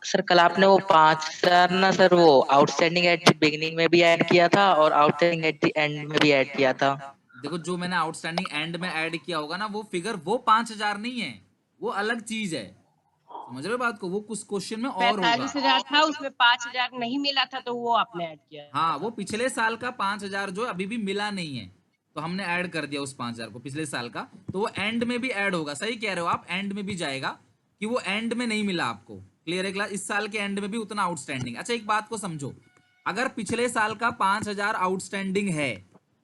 सर कल आपने वो 5,000 ना सर वो आउटस्टैंडिंग एट द बिगिनिंग में भी ऐड किया था और आउटस्टैंडिंग एट द एंड में भी ऐड किया था। देखो जो मैंने आउटस्टैंडिंग एंड में ऐड किया होगा ना वो फिगर वो 5,000 नहीं है, वो अलग चीज है, समझ रहे हो बात को, वो कुछ क्वेश्चन में और होगा। 45,000 था, उसमें 5,000 नहीं मिला था, तो वो आपने ऐड किया हाँ, वो था। पिछले साल का 5,000 जो अभी भी मिला नहीं है, तो हमने ऐड कर दिया उस 5,000 को पिछले साल का, तो वो एंड में भी ऐड होगा, सही कह रहे हो आप, एंड में भी जाएगा कि वो एंड में नहीं मिला आपको। क्लियर है क्लास, इस साल के एंड में भी उतना आउटस्टैंडिंग। अच्छा एक बात को समझो, अगर पिछले साल का 5,000 आउटस्टैंडिंग है,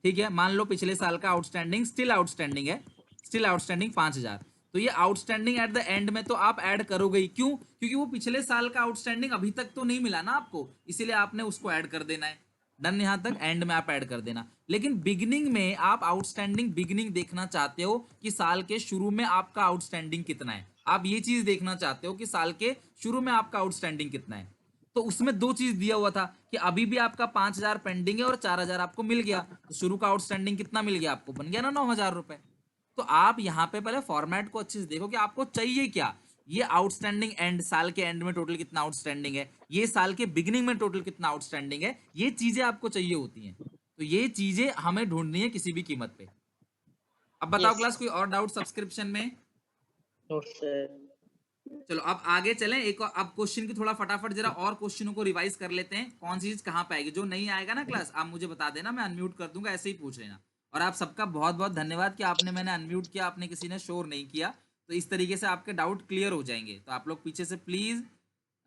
ठीक है, मान लो पिछले साल का आउटस्टैंडिंग स्टिल आउटस्टैंडिंग है, स्टिल आउटस्टैंडिंग 5,000, तो ये आउटस्टैंडिंग एट द एंड में तो आप ऐड करोगे ही, क्यों, क्योंकि वो पिछले साल का आउटस्टैंडिंग अभी तक तो नहीं मिला ना आपको, इसीलिए आपने उसको ऐड कर देना है। डन, यहां तक एंड में आप ऐड कर देना। लेकिन बिगनिंग में आप आउटस्टैंडिंग बिगनिंग देखना चाहते हो कि साल के शुरू में आपका आउटस्टैंडिंग कितना है, आप ये चीज देखना चाहते हो कि साल के शुरू में आपका आउटस्टैंडिंग कितना है, तो उसमें दो चीज दिया हुआ था कि अभी भी आपका 5,000 पेंडिंग है और 4,000 आपको मिल गया, तो शुरू का आउटस्टैंडिंग कितना मिल गया आपको, बन गया ना 9,000 रुपए। तो आप यहाँ पे पहले फॉर्मेट को अच्छे से देखो कि आपको चाहिए क्या, ये आउटस्टैंडिंग एंड साल के एंड में टोटल कितना आउटस्टैंडिंग है, ये साल के बिगिनिंग में टोटल कितना आउटस्टैंडिंग है, ये चीजें आपको चाहिए होती हैं, तो ये चीजें हमें ढूंढनी है किसी भी कीमत पे। अब बताओ यस क्लास कोई और डाउट सब्सक्रिप्शन में। सर चलो अब आगे चलें, एक और अब क्वेश्चन की थोड़ा फटाफट जरा और क्वेश्चनों को रिवाइज कर लेते हैं, कौन सी चीज कहाँ पे आएगी, जो नहीं आएगा ना क्लास आप मुझे बता देना, मैं अनम्यूट कर दूंगा, ऐसे ही पूछ लेना। और आप सबका बहुत बहुत धन्यवाद कि आपने, मैंने अनम्यूट किया, आपने किसी ने शोर नहीं किया, तो इस तरीके से आपके डाउट क्लियर हो जाएंगे। तो आप लोग पीछे से प्लीज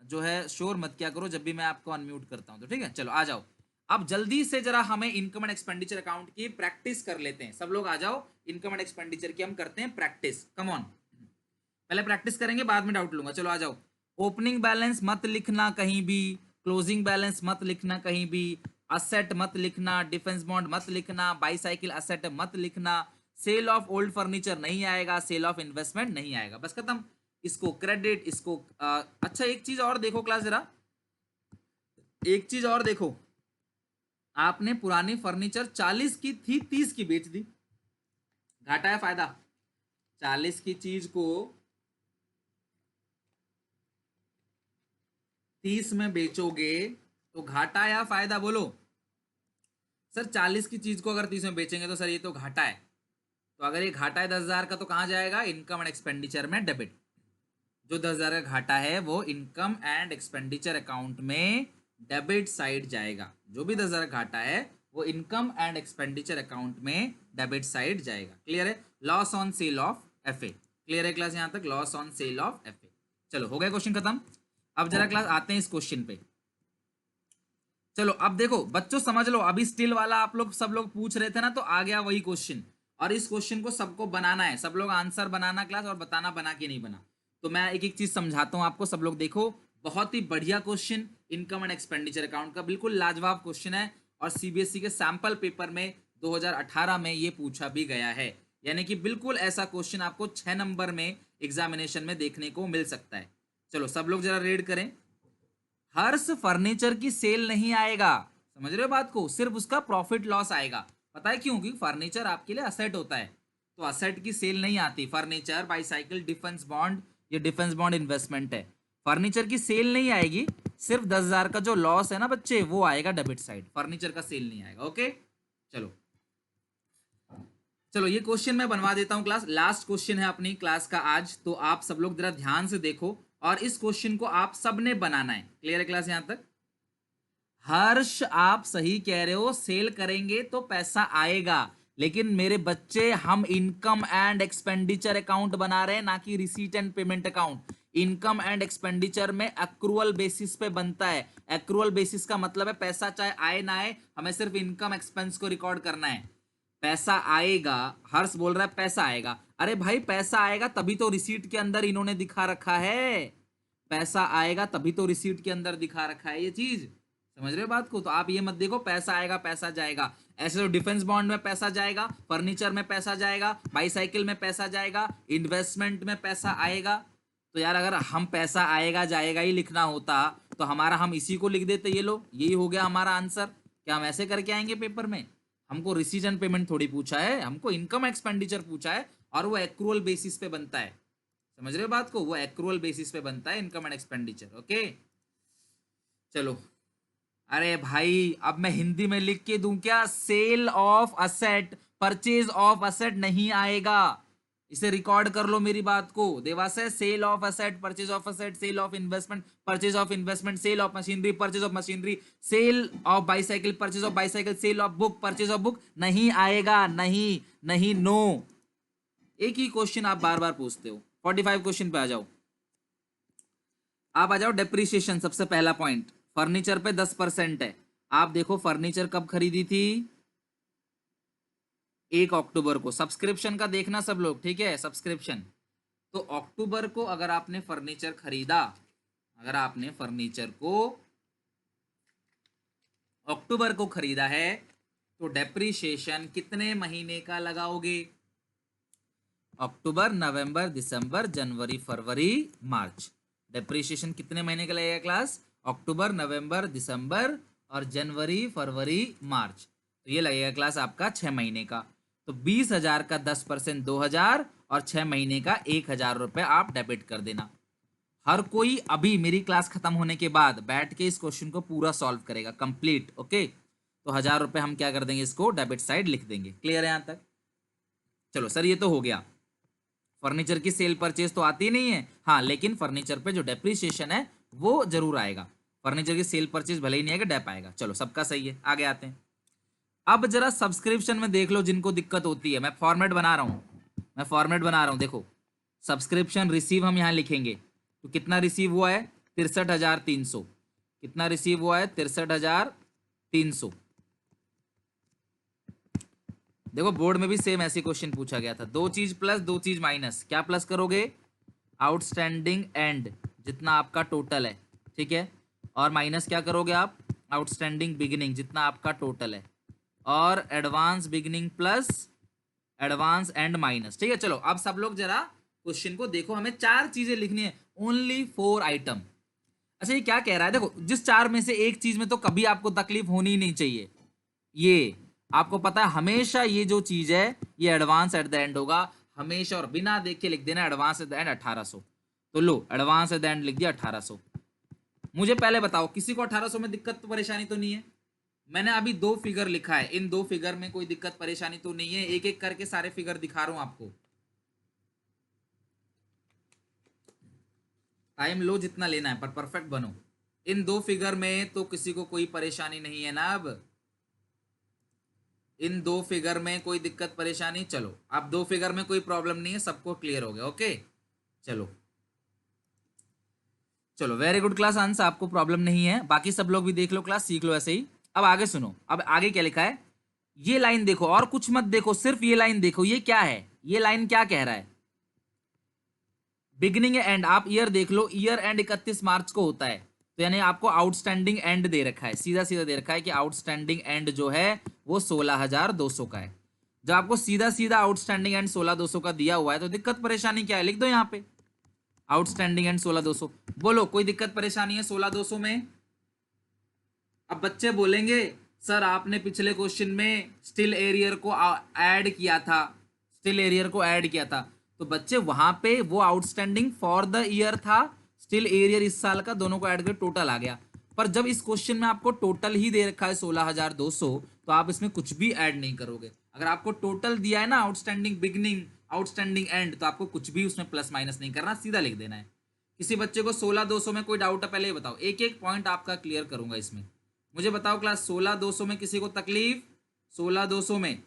जो है शोर मत किया करो जब भी मैं आपको अनम्यूट करता हूँ, तो ठीक है, चलो आ जाओ। अब जल्दी से जरा हमें इनकम एंड एक्सपेंडिचर अकाउंट की प्रैक्टिस कर लेते हैं। सब लोग आ जाओ, इनकम एंड एक्सपेंडिचर की हम करते हैं प्रैक्टिस। कम ऑन, पहले प्रैक्टिस करेंगे, बाद में डाउट लूंगा। चलो आ जाओ। ओपनिंग बैलेंस मत लिखना कहीं भी, क्लोजिंग बैलेंस मत लिखना कहीं भी, असेट मत लिखना, डिफेंस बॉन्ड मत लिखना, बाईसाइकिल असेट मत लिखना, सेल ऑफ ओल्ड फर्नीचर नहीं आएगा, सेल ऑफ इन्वेस्टमेंट नहीं आएगा, बस खत्म। इसको क्रेडिट, इसको अच्छा एक चीज और देखो क्लास जरा, एक चीज और देखो, आपने पुरानी फर्नीचर 40 की थी 30 की बेच दी, घाटा है फायदा? 40 की चीज को 30 में बेचोगे तो घाटा या फायदा? बोलो सर, 40 की चीज को अगर 30 में बेचेंगे तो सर ये तो घाटा है। तो अगर ये घाटा है 10,000 का तो कहाँ जाएगा? इनकम एंड एक्सपेंडिचर में डेबिट। जो 10,000 का घाटा है वो इनकम एंड एक्सपेंडिचर अकाउंट में डेबिट साइड जाएगा। जो भी 10,000 का घाटा है वो इनकम एंड एक्सपेंडिचर अकाउंट में डेबिट साइड जाएगा। क्लियर है? Loss on sale of FA. Clear है क्लास यहाँ तक? Loss on sale of FA. चलो हो गया क्वेश्चन खत्म। अब जरा क्लास आते हैं इस क्वेश्चन पे। चलो अब देखो बच्चों समझ लो, अभी स्टिल वाला आप लोग सब लोग पूछ रहे थे ना, तो आ गया वही क्वेश्चन। और इस क्वेश्चन को सबको बनाना है, सब लोग आंसर बनाना क्लास, और बताना बना के नहीं बना। तो मैं एक एक चीज समझाता हूं आपको, सब लोग देखो। बहुत ही बढ़िया question income and expenditure account का, बिल्कुल लाजवाब क्वेश्चन है। और सीबीएसई के सैंपल पेपर में 2018 में ये पूछा भी गया है। यानी कि बिल्कुल ऐसा क्वेश्चन आपको 6 नंबर में एग्जामिनेशन में देखने को मिल सकता है। चलो सब लोग जरा रीड करें। हर्ष फर्नीचर की सेल नहीं आएगा, समझ रहे हो बात को? सिर्फ उसका प्रॉफिट लॉस आएगा। पता है क्यों? क्योंकि फर्नीचर आपके लिए असेट होता है, तो असेट की सेल नहीं आती। फर्नीचर, बाईसाइकिल, डिफेंस बॉन्ड, ये डिफेंस बॉन्ड इन्वेस्टमेंट है। फर्नीचर की सेल नहीं आएगी, सिर्फ 10,000 का जो लॉस है ना बच्चे, वो आएगा डेबिट साइड। फर्नीचर का सेल नहीं आएगा। ओके चलो चलो, ये क्वेश्चन मैं बनवा देता हूं क्लास। लास्ट क्वेश्चन है अपनी क्लास का आज, तो आप सब लोग जरा ध्यान से देखो और इस क्वेश्चन को आप सबने बनाना है। क्लियर है क्लास यहां तक? हर्ष आप सही कह रहे हो, सेल करेंगे तो पैसा आएगा, लेकिन मेरे बच्चे हम इनकम एंड एक्सपेंडिचर अकाउंट बना रहे हैं, ना कि receipt and payment account. Income and expenditure में एक्रूअल बेसिस पे बनता है। एक्रूअल बेसिस का मतलब है पैसा चाहे आए ना आए, हमें सिर्फ इनकम एक्सपेंस को रिकॉर्ड करना है। पैसा आएगा, हर्ष बोल रहा है पैसा आएगा। अरे भाई पैसा आएगा तभी तो रिसीट के अंदर इन्होंने दिखा रखा है। पैसा आएगा तभी तो रिसीट के अंदर दिखा रखा है ये चीज। समझ रहे हो बात को? तो आप ये मत देखो पैसा आएगा पैसा जाएगा। ऐसे तो डिफेंस बॉन्ड में पैसा जाएगा, फर्नीचर में पैसा जाएगा, बाईसाइकिल में पैसा जाएगा, इन्वेस्टमेंट में पैसा आएगा। तो यार अगर हम पैसा आएगा जाएगा ही लिखना होता तो हमारा हम इसी को लिख देते। ये लो, यही हो गया हमारा आंसर। क्या हम ऐसे करके आएंगे पेपर में? हमको रिसीट एंड पेमेंट थोड़ी पूछा है, हमको इनकम एक्सपेंडिचर पूछा है, और वो एक्रूअल बेसिस पे बनता है। समझ रहे हो बात को? वो एक्रूअल बेसिस पे बनता है इनकम एंड एक्सपेंडिचर। ओके चलो। अरे भाई अब मैं हिंदी में लिख के दूं क्या? Sale of asset, purchase of asset नहीं आएगा। इसे रिकॉर्ड कर लो मेरी बात को। देवाशय, sale of asset, purchase of asset, sale of investment, purchase of investment, sale of machinery, purchase of machinery, sale of bicycle, purchase of bicycle, sale of book, purchase of book नहीं आएगा। नहीं नहीं नो। एक ही question आप बार बार पूछते हो। 45 question पे आ जाओ। आप आ जाओ डेप्रिसिएशन। सबसे पहला पॉइंट, फर्नीचर पे 10% है। आप देखो फर्नीचर कब खरीदी थी? 1 अक्टूबर को। सब्सक्रिप्शन का देखना सब लोग, ठीक है? सब्सक्रिप्शन तो अक्टूबर को अगर आपने फर्नीचर खरीदा, अगर आपने फर्नीचर को अक्टूबर को खरीदा है तो डेप्रिसिएशन कितने महीने का लगाओगे? अक्टूबर, नवंबर, दिसंबर, जनवरी, फरवरी, मार्च। डेप्रिसिएशन कितने महीने का लगेगा क्लास? अक्टूबर, नवंबर, दिसंबर और जनवरी, फरवरी, मार्च। तो ये लगेगा क्लास आपका 6 महीने का। तो 20,000 का 10% 2,000 और 6 महीने का 1,000 रुपए आप डेबिट कर देना। हर कोई अभी मेरी क्लास खत्म होने के बाद बैठ के इस क्वेश्चन को पूरा सॉल्व करेगा कंप्लीट। ओके तो 1,000 रुपए हम क्या कर देंगे? इसको डेबिट साइड लिख देंगे। क्लियर है यहां तक? चलो सर ये तो हो गया। फर्नीचर की सेल परचेज तो आती नहीं है, हाँ, लेकिन फर्नीचर पे जो डेप्रिसिएशन है वो जरूर आएगा। फर्नीचर की सेल परचेज भले ही नहीं आएगा, डेप आएगा। चलो सबका सही है, आगे आते हैं। अब जरा सब्सक्रिप्शन में देख लो जिनको दिक्कत होती है। मैं फॉर्मेट बना रहा हूँ, देखो सब्सक्रिप्शन रिसीव हम यहाँ लिखेंगे। तो कितना रिसीव हुआ है? 63,300। कितना रिसीव हुआ है? 63,300। 300। देखो बोर्ड में भी सेम ऐसी क्वेश्चन पूछा गया था, दो चीज प्लस दो चीज माइनस, क्या प्लस करोगे, आउटस्टैंडिंग एंड जितना आपका टोटल है, ठीक है, और माइनस क्या करोगे आप, आउटस्टैंडिंग बिगिनिंग जितना आपका टोटल है, और advance beginning plus advance and minus, ठीक है। चलो अब सब लोग जरा क्वेश्चन को देखो, हमें चार चीजें लिखनी है, ओनली 4 आइटम। अच्छा ये क्या कह रहा है, देखो जिस चार में से एक चीज में तो कभी आपको तकलीफ होनी ही नहीं चाहिए, ये आपको पता है हमेशा ये जो चीज है ये एडवांस एट द एंड होगा हमेशा, और बिना देख के लिख देना एडवांस एट द एंड 1800। तो लो एडवांस एट द एंड लिख दिया 1800। मुझे पहले बताओ किसी को 1800 में दिक्कत तो परेशानी तो नहीं है, मैंने अभी 2 फिगर लिखा है, इन 2 फिगर में कोई दिक्कत परेशानी तो नहीं है, एक एक करके सारे फिगर दिखा रहा हूं आपको, टाइम लो जितना लेना है पर परफेक्ट बनो। इन 2 फिगर में तो किसी को कोई परेशानी नहीं है ना, अब इन 2 फिगर में कोई दिक्कत परेशानी, चलो अब 2 फिगर में कोई प्रॉब्लम नहीं है, सबको क्लियर हो गया, ओके। चलो चलो वेरी गुड क्लास, आंसर आपको प्रॉब्लम नहीं है, बाकी सब लोग भी देख लो क्लास, सीख लो ऐसे ही। अब आगे सुनो, अब आगे क्या लिखा है, ये लाइन देखो और कुछ मत देखो, सिर्फ ये लाइन देखो, ये क्या है, ये लाइन क्या कह रहा है, बिगिनिंग एंड, आप ईयर देख लो, ईयर एंड 31 मार्च को होता है, तो यानी आपको आउटस्टैंडिंग एंड दे रखा है, सीधा सीधा दे रखा है कि आउटस्टैंडिंग एंड जो है वो 16,200 का है। जब आपको सीधा सीधा आउटस्टैंडिंग एंड 16,200 का दिया हुआ है तो दिक्कत परेशानी क्या है, लिख दो यहाँ पे आउटस्टैंडिंग एंड 16,200। बोलो कोई दिक्कत परेशानी है 16,200 में। अब बच्चे बोलेंगे सर आपने पिछले क्वेश्चन में स्टिल एरियर को ऐड किया था, स्टिल एरियर को ऐड किया था, तो बच्चे वहां पे वो आउटस्टैंडिंग फॉर द ईयर था, स्टिल एरियर इस साल का, दोनों को ऐड कर टोटल आ गया। पर जब इस क्वेश्चन में आपको टोटल ही दे रखा है 16,200, तो आप इसमें कुछ भी ऐड नहीं करोगे। अगर आपको टोटल दिया है ना, आउटस्टैंडिंग बिगनिंग आउटस्टैंडिंग एंड, तो आपको कुछ भी उसमें प्लस माइनस नहीं करना, सीधा लिख देना है। किसी बच्चे को 16,200 में कोई डाउट है, पहले ये बताओ, एक एक पॉइंट आपका क्लियर करूंगा इसमें। मुझे बताओ क्लास 16,200 में किसी को तकलीफ, 16,200 में,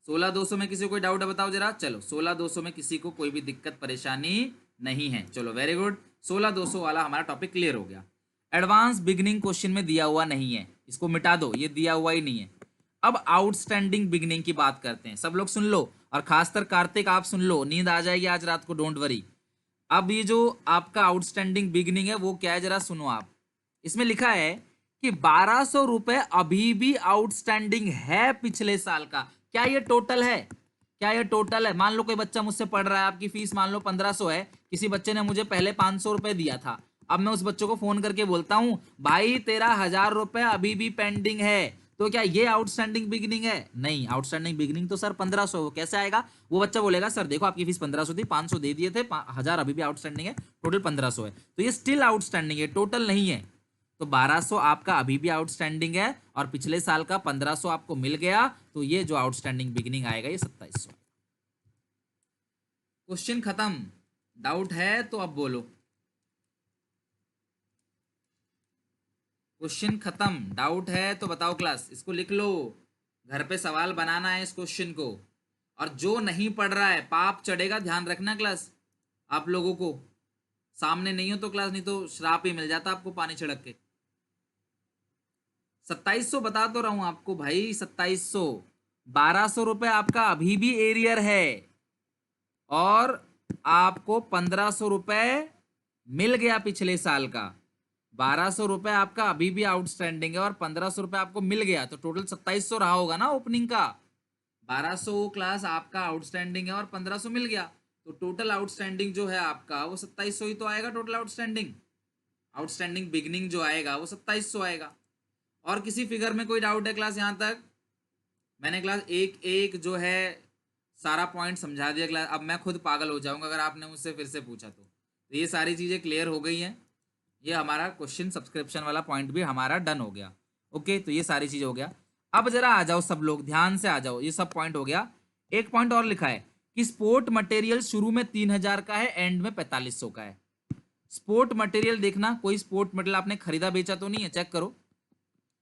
16,200 में किसी को कोई डाउट है बताओ जरा। चलो 16,200 में किसी को कोई भी दिक्कत परेशानी नहीं है, चलो वेरी गुड, 16,200 वाला हमारा टॉपिक क्लियर हो गया। एडवांस बिगनिंग क्वेश्चन में दिया हुआ नहीं है, इसको मिटा दो, ये दिया हुआ ही नहीं है। अब आउटस्टैंडिंग बिगनिंग की बात करते हैं, सब लोग सुन लो, और खासकर कार्तिक आप सुन लो, नींद आ जाएगी आज रात को, डोंट वरी। अब ये जो आपका आउटस्टैंडिंग बिगनिंग है वो क्या है जरा सुनो आप, इसमें लिखा है कि 1,200 रुपए अभी भी आउटस्टैंडिंग है पिछले साल का। क्या ये टोटल है, क्या ये टोटल है? मान लो कोई बच्चा मुझसे पढ़ रहा है, आपकी फीस मान लो 1,500 है, किसी बच्चे ने मुझे पहले 500 रुपए दिया था, अब मैं उस बच्चों को फोन करके बोलता हूं भाई तेरा 1,000 रुपए अभी भी पेंडिंग है, तो क्या ये आउटस्टैंडिंग बिगनिंग है? नहीं, आउटस्टैंडिंग बिगनिंग तो सर 1,500, वो कैसे आएगा? वो बच्चा बोलेगा सर देखो आपकी फीस 1,500 थी, 500 दे दिए थे, 1,000 अभी भी आउटस्टैंडिंग है, टोटल 1,500 है, तो ये स्टिल आउटस्टैंडिंग है, टोटल नहीं है। तो 1,200 आपका अभी भी आउटस्टैंडिंग है, और पिछले साल का 1,500 आपको मिल गया, तो ये जो आउटस्टैंडिंग बिगिनिंग आएगा ये 2,700। क्वेश्चन खत्म, डाउट है तो अब बोलो, क्वेश्चन खत्म, डाउट है तो बताओ क्लास, इसको लिख लो, घर पे सवाल बनाना है इस क्वेश्चन को, और जो नहीं पढ़ रहा है पाप चढ़ेगा, ध्यान रखना क्लास, आप लोगों को सामने नहीं हो तो क्लास, नहीं तो श्राप ही मिल जाता आपको पानी छिड़क के। 2,700 बता तो रहा हूं आपको भाई, 2,700, 1,200 रुपए आपका अभी भी एरियर है, और आपको 1,500 रुपए मिल गया पिछले साल का, 1,200 रुपए आपका अभी भी आउटस्टैंडिंग है, और 1,500 रुपए आपको मिल गया, तो टोटल 2,700 रहा होगा ना ओपनिंग का। 1,200 क्लास आपका आउटस्टैंडिंग है और 1,500 मिल गया, तो टोटल आउटस्टैंडिंग जो है आपका वो 2,700 ही तो आएगा, टोटल आउटस्टैंडिंग, आउटस्टैंडिंग बिगनिंग जो आएगा वो 2,700 आएगा। और किसी फिगर में कोई डाउट है क्लास? यहाँ तक मैंने क्लास एक एक जो है सारा पॉइंट समझा दिया क्लास, अब मैं खुद पागल हो जाऊंगा अगर आपने मुझसे फिर से पूछा तो ये सारी चीज़ें क्लियर हो गई हैं, ये हमारा क्वेश्चन सब्सक्रिप्शन वाला पॉइंट भी हमारा डन हो गया, ओके। तो ये सारी चीज़ें हो गया। अब जरा आ जाओ सब लोग, ध्यान से आ जाओ, ये सब पॉइंट हो गया। एक पॉइंट और लिखा है कि स्पोर्ट मटेरियल शुरू में 3,000 का है, एंड में 4,500 का है। स्पोर्ट मटेरियल देखना, कोई स्पोर्ट मटेरियल आपने खरीदा बेचा तो नहीं है, चेक करो,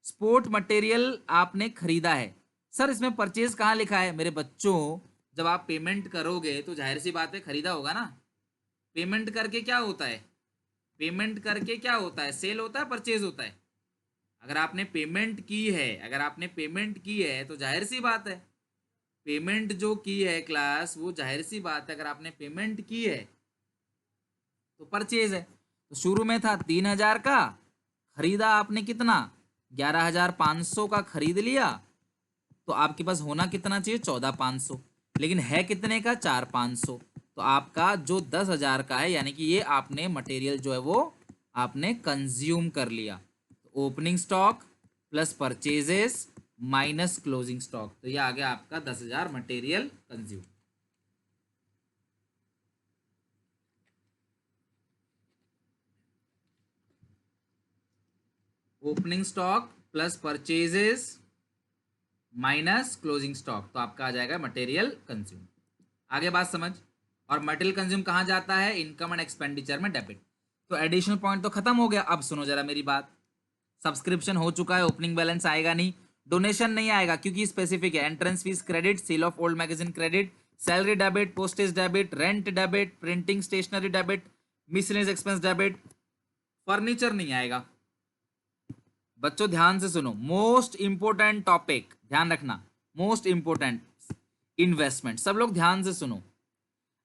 स्पोर्ट मटेरियल आपने खरीदा है। सर इसमें परचेज कहाँ लिखा है? मेरे बच्चों जब आप पेमेंट करोगे तो जाहिर सी बात है खरीदा होगा ना, पेमेंट करके क्या होता है, पेमेंट करके क्या होता है, सेल होता है, परचेज होता है? अगर आपने पेमेंट की है तो जाहिर सी बात है, पेमेंट जो की है क्लास, वो जाहिर सी बात है, अगर आपने पेमेंट की है तो परचेज है। तो शुरू में था 3,000 का, खरीदा आपने कितना, 11,500 का खरीद लिया, तो आपके पास होना कितना चाहिए, 14,500, लेकिन है कितने का, 4,500। तो आपका जो 10,000 का है, यानी कि ये आपने मटेरियल जो है वो आपने कंज्यूम कर लिया। तो opening stock plus purchases minus closing stock, तो ये आ गया आपका 10,000 material consume. Opening stock plus purchases minus closing stock, तो आपका आ जाएगा मटेरियल कंज्यूम। आगे बात समझ। और मटेरियल कंज्यूम कहाँ जाता है, इनकम एंड एक्सपेंडिचर में डेबिट। तो एडिशनल पॉइंट तो खत्म हो गया। अब सुनो जरा मेरी बात, सब्सक्रिप्शन हो चुका है, ओपनिंग बैलेंस आएगा नहीं, डोनेशन नहीं आएगा क्योंकि स्पेसिफिक है, entrance fees credit, sale of old magazine credit, salary debit, postage debit, rent debit, printing stationery debit, miscellaneous expense debit, furniture नहीं आएगा। बच्चों ध्यान से सुनो, मोस्ट इंपोर्टेंट टॉपिक ध्यान रखना, मोस्ट इंपोर्टेंट, इन्वेस्टमेंट। सब लोग ध्यान से सुनो,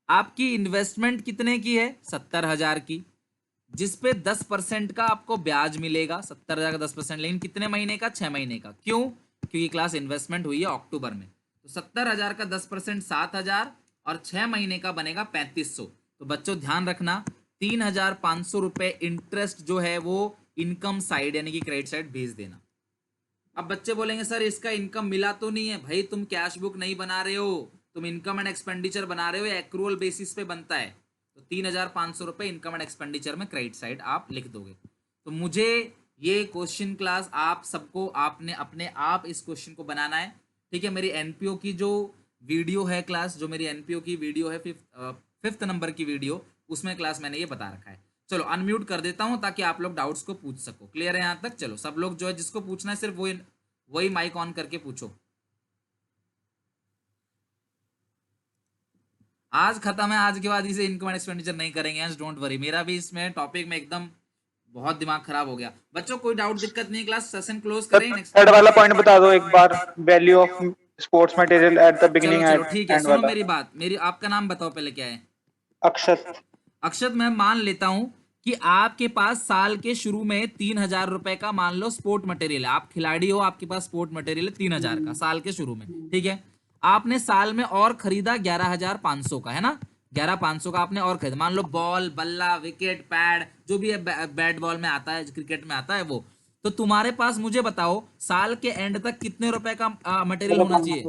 आपकी इन्वेस्टमेंट कितने की है, 70,000 की, जिसपे 10% का आपको ब्याज मिलेगा, 70,000 का 10%, लेकिन कितने महीने का, 6 महीने का। क्यों, क्योंकि क्लास इन्वेस्टमेंट हुई है अक्टूबर में। तो 70,000 का 10% 7,000 और 6 महीने का बनेगा 3,500। तो बच्चों ध्यान रखना, 3,500 रुपए इंटरेस्ट जो है वो इनकम साइड यानी कि क्रेडिट साइड भेज देना। अब बच्चे बोलेंगे सर इसका इनकम मिला तो नहीं है, भाई तुम कैश बुक नहीं बना रहे हो, तुम इनकम एंड एक्सपेंडिचर बना रहे हो, या एक्रूअल बेसिस पे बनता है। तो 3,500 रुपए इनकम एंड एक्सपेंडिचर में क्रेडिट साइड आप लिख दोगे। तो मुझे ये क्वेश्चन क्लास आप सबको आपने अपने आप इस क्वेश्चन को बनाना है, ठीक है। मेरी एनपीओ की जो वीडियो है क्लास, जो मेरी एनपीओ की वीडियो है, फिफ्थ नंबर की वीडियो, उसमें क्लास मैंने ये बता रखा है। चलो अनम्यूट कर देता हूं ताकि आप लोग डाउट्स को पूछ सको। क्लियर है यहाँ तक? चलो सब लोग जो है जिसको पूछना है सिर्फ वही माइक ऑन करके पूछो। आज खत्म है, आज के बाद इसे इनकम एंड एक्सपेंडिचर नहीं करेंगे, डोंट वरी। मेरा भी इसमें टॉपिक में एकदम बहुत दिमाग खराब हो गया। बच्चों कोई डाउट दिक्कत नहीं, क्लास सेशन क्लोज करें। थर्ड वाला पॉइंट बता दो एक बार, value of sports material at the चलो बिगिनिंग चलो ठीक है, एंड सुनो वाला। मेरी बात, मेरी आपका नाम बताओ पहले क्या है। अक्षत। अक्षत, मैं मान लेता हूं कि आपके पास साल के शुरू में 3,000 रुपए का मान लो स्पोर्ट मटेरियल है, आप खिलाड़ी हो, आपके पास स्पोर्ट मटेरियल है 3,000 का साल के शुरू में, ठीक है। आपने साल में और खरीदा 11,500 का, है ना, 11,500 का आपने और खरीदा, मान लो बॉल, बल्ला, विकेट, पैड, जो भी है बैट बॉल में आता है, क्रिकेट में आता है वो। तो तुम्हारे पास मुझे बताओ साल के एंड तक कितने रुपए का मटेरियल होना चाहिए,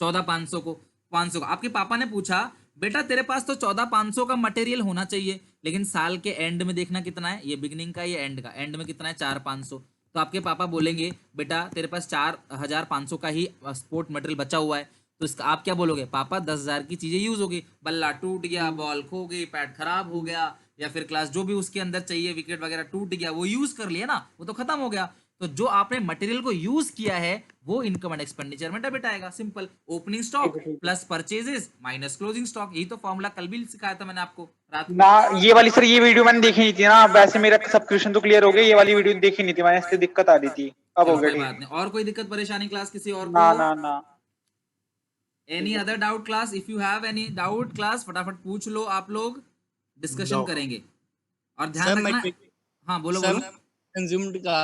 14,500 को 500 का। आपके पापा ने पूछा बेटा तेरे पास तो 14,500 का मटेरियल होना चाहिए, लेकिन साल के एंड में देखना कितना है, ये बिगनिंग का, ये एंड का, एंड में कितना है 4,500। तो आपके पापा बोलेंगे बेटा तेरे पास 4,500 का ही स्पोर्ट मटेरियल बचा हुआ है। तो इसका आप क्या बोलोगे, पापा 10,000 की चीजें यूज हो गई, बल्ला टूट गया, बॉल खो गई, पैड खराब हो गया, या फिर क्लास जो भी उसके अंदर चाहिए, विकेट वगैरह टूट गया, वो यूज कर लिया ना, वो तो खत्म हो गया। तो जो आपने मटेरियल को यूज किया है वो इनकम एंड एक्सपेंडिचर में डेबिट आएगा, simple. Opening stock plus purchases minus closing stock, यही तो फॉर्मूला कल भी सिखाया था मैंने आपको रात ना। ये वाली सर ये वीडियो मैंने देखी नहीं थी ना, वैसे मेरा सब्सक्रिप्शन तो क्लियर हो गया, ये वाली वीडियो देखी नहीं थी मैंने, इससे दिक्कत आ रही थी, अब हो गया कोई बात ठीक। नहीं। और कोई दिक्कत परेशानी क्लास किसी और ना को? ना ना। Any other doubt class? If you have any doubt class फटाफट पूछ लो, आप लोग डिस्कशन करेंगे। और ध्यान रखना। हाँ बोलो बोलो। कंज्यूम्ड का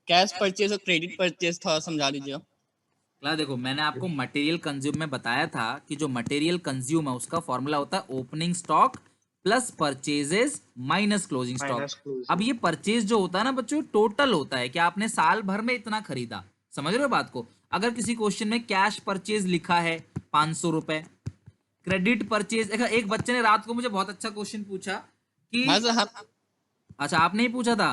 कैश परचेज और क्रेडिट परचेज थोड़ा समझा दीजिए। क्लास देखो मैंने आपको मटेरियल कंज्यूम में बताया था कि जो मटेरियल कंज्यूम है उसका फॉर्मूला होता है opening stock plus purchases minus closing stock. अब ये परचेज जो होता है ना बच्चों, टोटल होता है कि आपने साल भर में इतना खरीदा, समझ रहे हो बात को। अगर किसी क्वेश्चन में कैश परचेज लिखा है 500 रुपए, क्रेडिट परचेज, एक बच्चे ने रात को मुझे बहुत अच्छा क्वेश्चन पूछा कि अच्छा आपने ही पूछा था,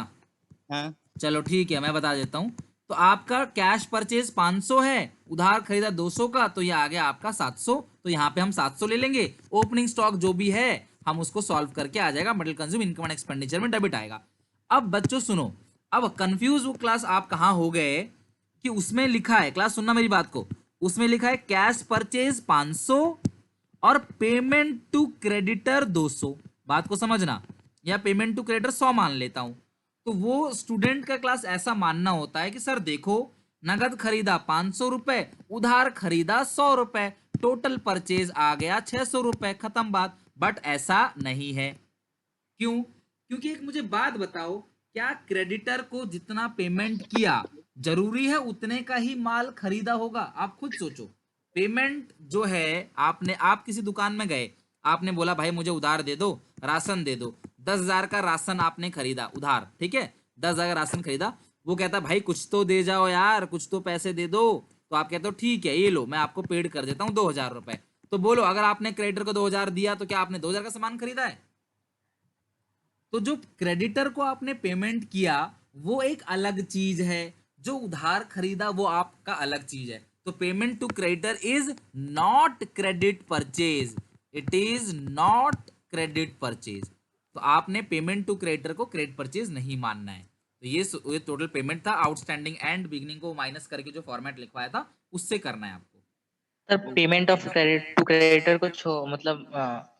हाँ। चलो ठीक है मैं बता देता हूं। तो आपका कैश परचेज 500 है, उधार खरीदा 200 का, तो ये आ गया आपका 700। तो यहाँ पे हम 700 ले लेंगे, ओपनिंग स्टॉक जो भी है हम उसको सॉल्व करके आ जाएगा, material consume income and expenditure में डेबिट आएगा। अब बच्चों सुनो, अब कंफ्यूज वो क्लास आप कहां हो गए कि उसमें लिखा है, क्लास सुनना मेरी बात को, उसमें लिखा है कैश परचेज 500 और पेमेंट टू क्रेडिटर 200, बात को समझना, या पेमेंट टू क्रेडिटर 100 मान लेता हूं। तो वो स्टूडेंट का क्लास ऐसा मानना होता है कि सर देखो, नगद खरीदा 500 रुपए, उधार खरीदा 100 रुपए, टोटल परचेज आ गया 600 रुपए, खत्म बात। बट ऐसा नहीं है। क्यों? क्योंकि एक मुझे बात बताओ, क्या क्रेडिटर को जितना पेमेंट किया जरूरी है उतने का ही माल खरीदा होगा? आप खुद सोचो। पेमेंट जो है, आप किसी दुकान में गए, आपने बोला भाई मुझे उधार दे दो, राशन दे दो, 10,000 का राशन आपने खरीदा उधार, ठीक है, 10,000 का राशन खरीदा। वो कहता भाई कुछ तो दे जाओ यार, कुछ तो पैसे दे दो। तो आप कहते हो ठीक है ये लो, मैं आपको पेड कर देता हूँ 2,000 रुपए। तो बोलो, अगर आपने क्रेडिटर को 2,000 दिया तो क्या आपने 2,000 का सामान खरीदा है? तो जो क्रेडिटर को आपने पेमेंट किया वो एक अलग चीज है, जो उधार खरीदा वो आपका अलग चीज है। तो payment to creditor is not credit purchase, it is not credit purchase. तो आपने पेमेंट टू क्रेडिटर को क्रेडिट परचेज नहीं मानना है। तो ये टोटल पेमेंट था, आउटस्टैंडिंग एंड बिगनिंग को माइनस करके जो फॉर्मेट लिखवाया था उससे करना है आपको। Sir payment of credit to creditor को मतलब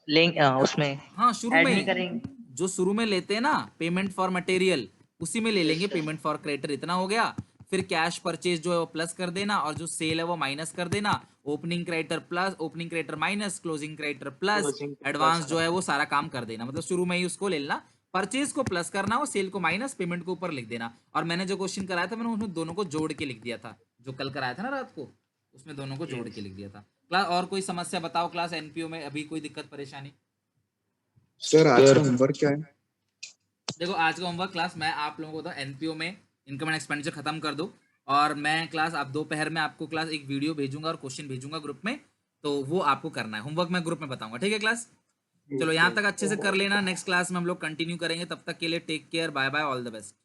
लेंगे उसमें हाँ, शुरू ऐड में नहीं ही करेंगे। जो शुरू में लेते हैं ना पेमेंट फॉर मटेरियल, उसी में ले लेंगे पेमेंट फॉर क्रेडिटर, इतना हो गया। फिर कैश परचेज जो है वो प्लस कर देना, और जो सेल है वो माइनस कर देना। Opening creditor plus, opening creditor minus, closing creditor plus, advance जो है वो सारा काम कर देना। मतलब शुरू में ही उसको ले लेना, परचेज को प्लस करना और सेल को माइनस, पेमेंट को ऊपर लिख देना। और मैंने जो क्वेश्चन कराया था मैंने उसमें दोनों को जोड़ के लिख दिया था, जो कल कराया था ना रात को, उसमें दोनों को जोड़ के लिख दिया था। क्लास और कोई समस्या बताओ, क्लास एनपीओ में अभी कोई दिक्कत परेशानी? सर आज का होमवर्क क्या है? देखो आज का होमवर्क क्लास मैं आप लोगों को तो एनपीओ में इनकम एंड एक्सपेंडिचर खत्म कर दो, और मैं क्लास आप दोपहर में आपको क्लास एक वीडियो भेजूंगा और क्वेश्चन भेजूंगा ग्रुप में, तो वो आपको करना है। होमवर्क मैं ग्रुप में बताऊंगा, ठीक है क्लास? चलो यहाँ तक अच्छे से कर लेना, नेक्स्ट क्लास में हम लोग कंटिन्यू करेंगे। तब तक के लिए take care, bye bye, all the best.